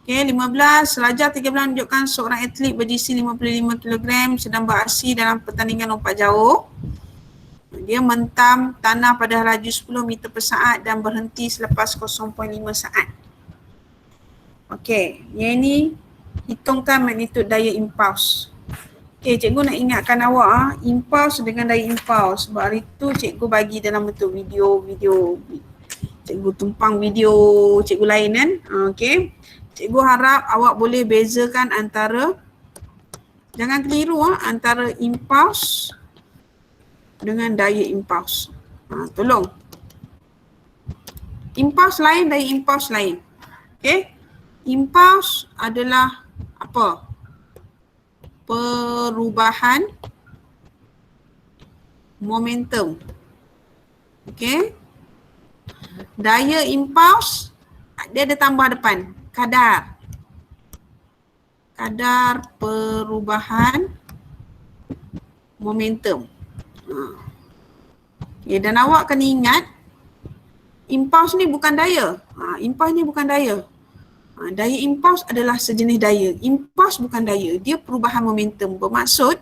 Okey, 15. Raja 13 menunjukkan seorang atlet berdisi 55 kg sedang beraksi dalam pertandingan lompat jauh. Dia mentam tanah pada laju 10 meter per saat dan berhenti selepas 0.5 saat. Okey, yang ini hitungkan magnitud daya impuls. Okey, cikgu nak ingatkan awak impuls dengan daya impuls. Sebab hari tu cikgu bagi dalam bentuk video. Cikgu tumpang video cikgu lain kan. Okey. Cikgu harap awak boleh bezakan antara, jangan keliru antara impuls dengan daya impuls. Tolong. Impuls lain, daya impuls lain. Okey. Impuls adalah apa? Perubahan momentum. Okey. Daya impuls dia ada tambah depan, kadar perubahan momentum. Okay, dan awak kena ingat impuls ni bukan daya. Impuls ni bukan daya. Daya impuls adalah sejenis daya. Impuls bukan daya, dia perubahan momentum. Bermaksud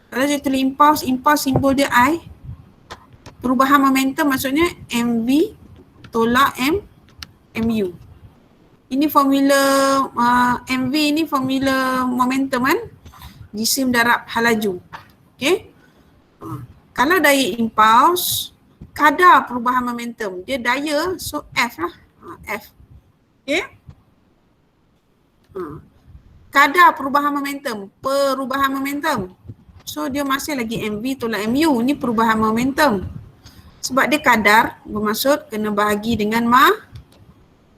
kalau dia tulis impuls, impuls simbol dia I. Perubahan momentum maksudnya MV tolak MU. Ini formula MV ni formula momentum kan? Jisim darab hal laju. Okey. Kalau daya impuls, kadar perubahan momentum, dia daya, so F lah. F. Okey. Kadar perubahan momentum, so dia masih lagi MV tolak MU, ni perubahan momentum. Sebab dia kadar, bermaksud kena bahagi dengan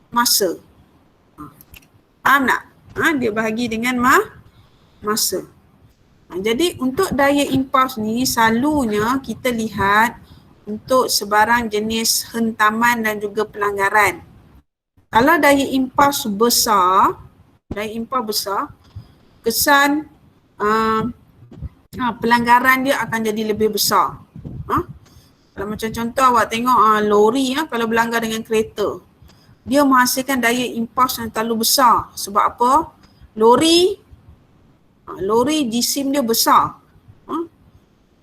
masa. Faham tak? Dia bahagi dengan masa. Jadi untuk daya impuls ni selalunya kita lihat untuk sebarang jenis hentaman dan juga pelanggaran. Kalau daya impuls besar, kesan pelanggaran dia akan jadi lebih besar. Kalau macam contoh awak tengok lori kalau berlanggar dengan kereta, dia menghasilkan daya impuls yang terlalu besar. Sebab apa? Lori jisim dia besar.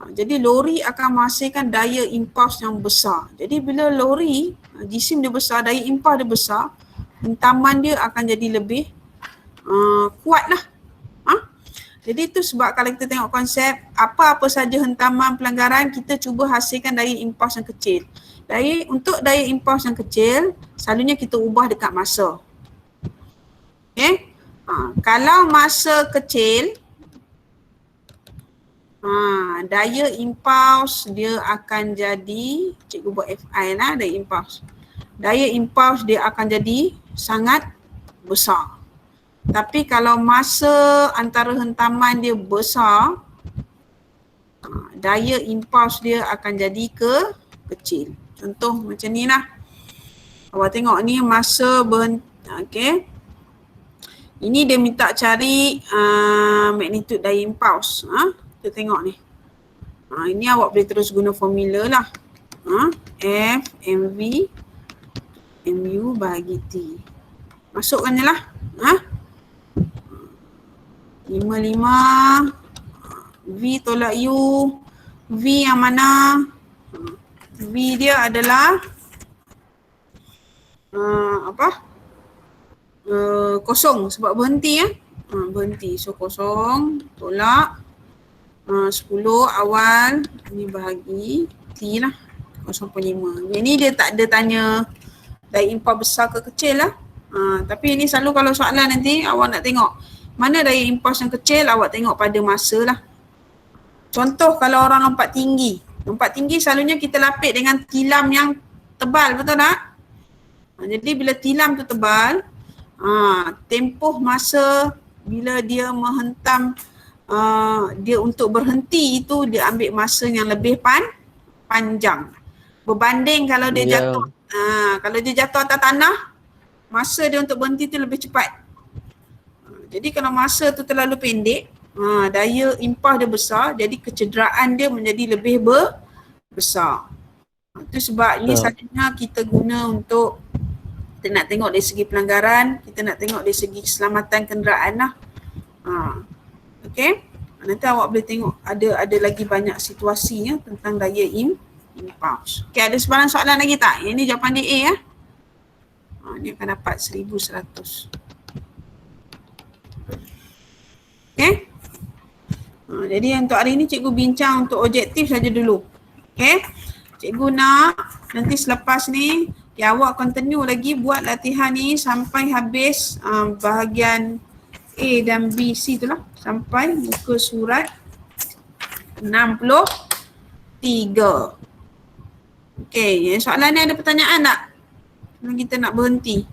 Jadi lori akan menghasilkan daya impuls yang besar. Jadi bila lori jisim dia besar, daya impuls dia besar, hentaman dia akan jadi lebih kuat lah. Jadi itu sebab kalau kita tengok konsep apa-apa saja hentaman pelanggaran, kita cuba hasilkan daya impuls yang kecil. Untuk daya impuls yang kecil, selalunya kita ubah dekat masa. Okay? Kalau masa kecil, daya impuls dia akan jadi, cikgu buat FI lah daya impuls. Daya impuls dia akan jadi sangat besar. Tapi kalau masa antara hentaman dia besar, daya impuls dia akan jadi kecil. Contoh macam ni lah. Awak tengok ni masa okay. Ini dia minta cari magnitude daya impuls. Kita tengok ni. Ini awak boleh terus guna formula lah. F mv mu bahagi T. Masukkan je lah. 55 V tolak U. V yang mana? V dia adalah kosong sebab berhenti berhenti. So kosong tolak 10 awal ni bahagi T lah 0.5. Yang ni dia tak ada tanya daya impuls besar ke kecil lah. Tapi ini selalu kalau soalan nanti awak nak tengok mana daya impuls yang kecil, awak tengok pada masa lah. Contoh kalau orang lompat tinggi selalunya kita lapik dengan tilam yang tebal, betul tak? Jadi bila tilam tu tebal, tempoh masa bila dia menghentam dia untuk berhenti itu dia ambil masa yang lebih panjang. Berbanding kalau dia jatuh. Kalau dia jatuh atas tanah, masa dia untuk berhenti tu lebih cepat. Jadi kalau masa tu terlalu pendek, daya impuls dia besar, jadi kecederaan dia menjadi lebih besar. Itu sebab ini selalunya kita guna untuk kita nak tengok dari segi pelanggaran, kita nak tengok dari segi keselamatan kenderaan lah. Okay. Nanti awak boleh tengok ada lagi banyak situasi tentang daya impuls. Okay, ada sebarang soalan lagi tak? Yang ni jawapan dia A ya. Ni akan dapat 1100. Okay. Jadi untuk hari ni cikgu bincang untuk objektif saja dulu. Okay. Cikgu nak nanti selepas ni awak continue lagi buat latihan ni sampai habis bahagian A dan B, C tu lah. Sampai muka surat 63. Okay. Soalan ni ada pertanyaan tak? Kita nak berhenti.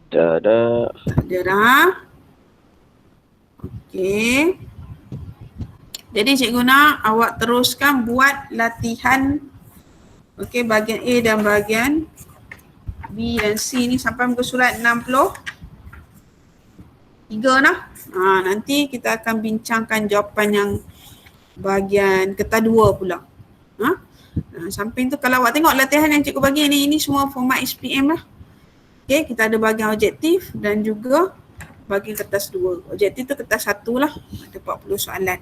Tak ada. Tak ada dah. Okey. Jadi cikgu nak awak teruskan buat latihan bahagian A dan bahagian B dan C ni sampai muka surat 63 lah. Nanti kita akan bincangkan jawapan yang bahagian keta 2 pula. Samping tu kalau awak tengok latihan yang cikgu bagi ni, ini semua format SPM lah. Okay, kita ada bahagian objektif dan juga bahagian kertas 2. Objektif tu kertas 1 lah. Ada 40 soalan.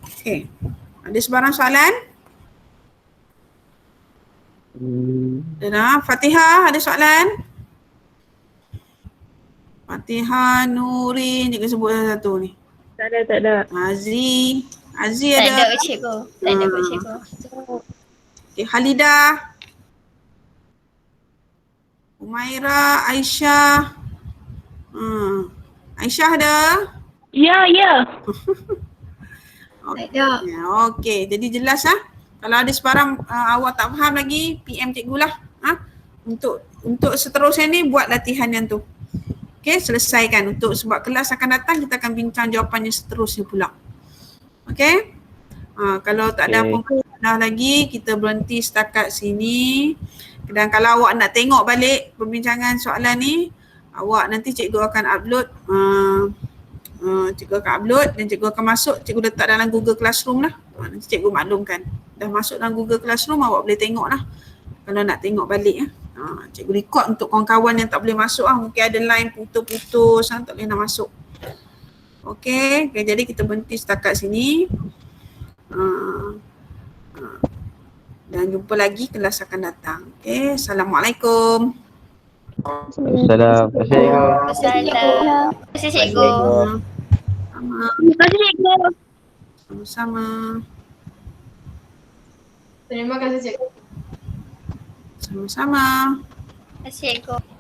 Okay. Ada sebarang soalan? Fatihah ada soalan? Fatihah, Nurin, cikgu sebut satu ni. Tak ada. Azri Tak ada. ada cikgu. Tak ada cikgu. Okay, Halidah. Umaira, Aisyah. Aisyah ada? Ya. Tak ada. Okey, jadi jelas Kalau ada sebarang awak tak faham lagi, PM cikgu lah. untuk seterusnya ni buat latihan yang tu. Okey, selesaikan. Untuk sebab kelas akan datang kita akan bincang jawapannya seterusnya pula. Okey? Kalau tak ada Okey. apa-apa dah lagi, kita berhenti setakat sini. Dan kalau awak nak tengok balik perbincangan soalan ni, awak nanti cikgu akan upload. Cikgu akan upload dan cikgu akan masuk, cikgu letak dalam Google Classroom lah. Nanti cikgu maklumkan. Dah masuk dalam Google Classroom, awak boleh tengok lah. Kalau nak tengok balik cikgu record untuk kawan-kawan yang tak boleh masuk mungkin ada line putus-putus tak boleh nak masuk. Okey, jadi kita berhenti setakat sini. Dan jumpa lagi kelas akan datang. Okey, Assalamualaikum. Assalam. Terima kasih cikgu. Terima kasih cikgu. Sama. Terima kasih cikgu. Sama-sama. Terima kasih cikgu. Sama-sama. Terima kasih cikgu.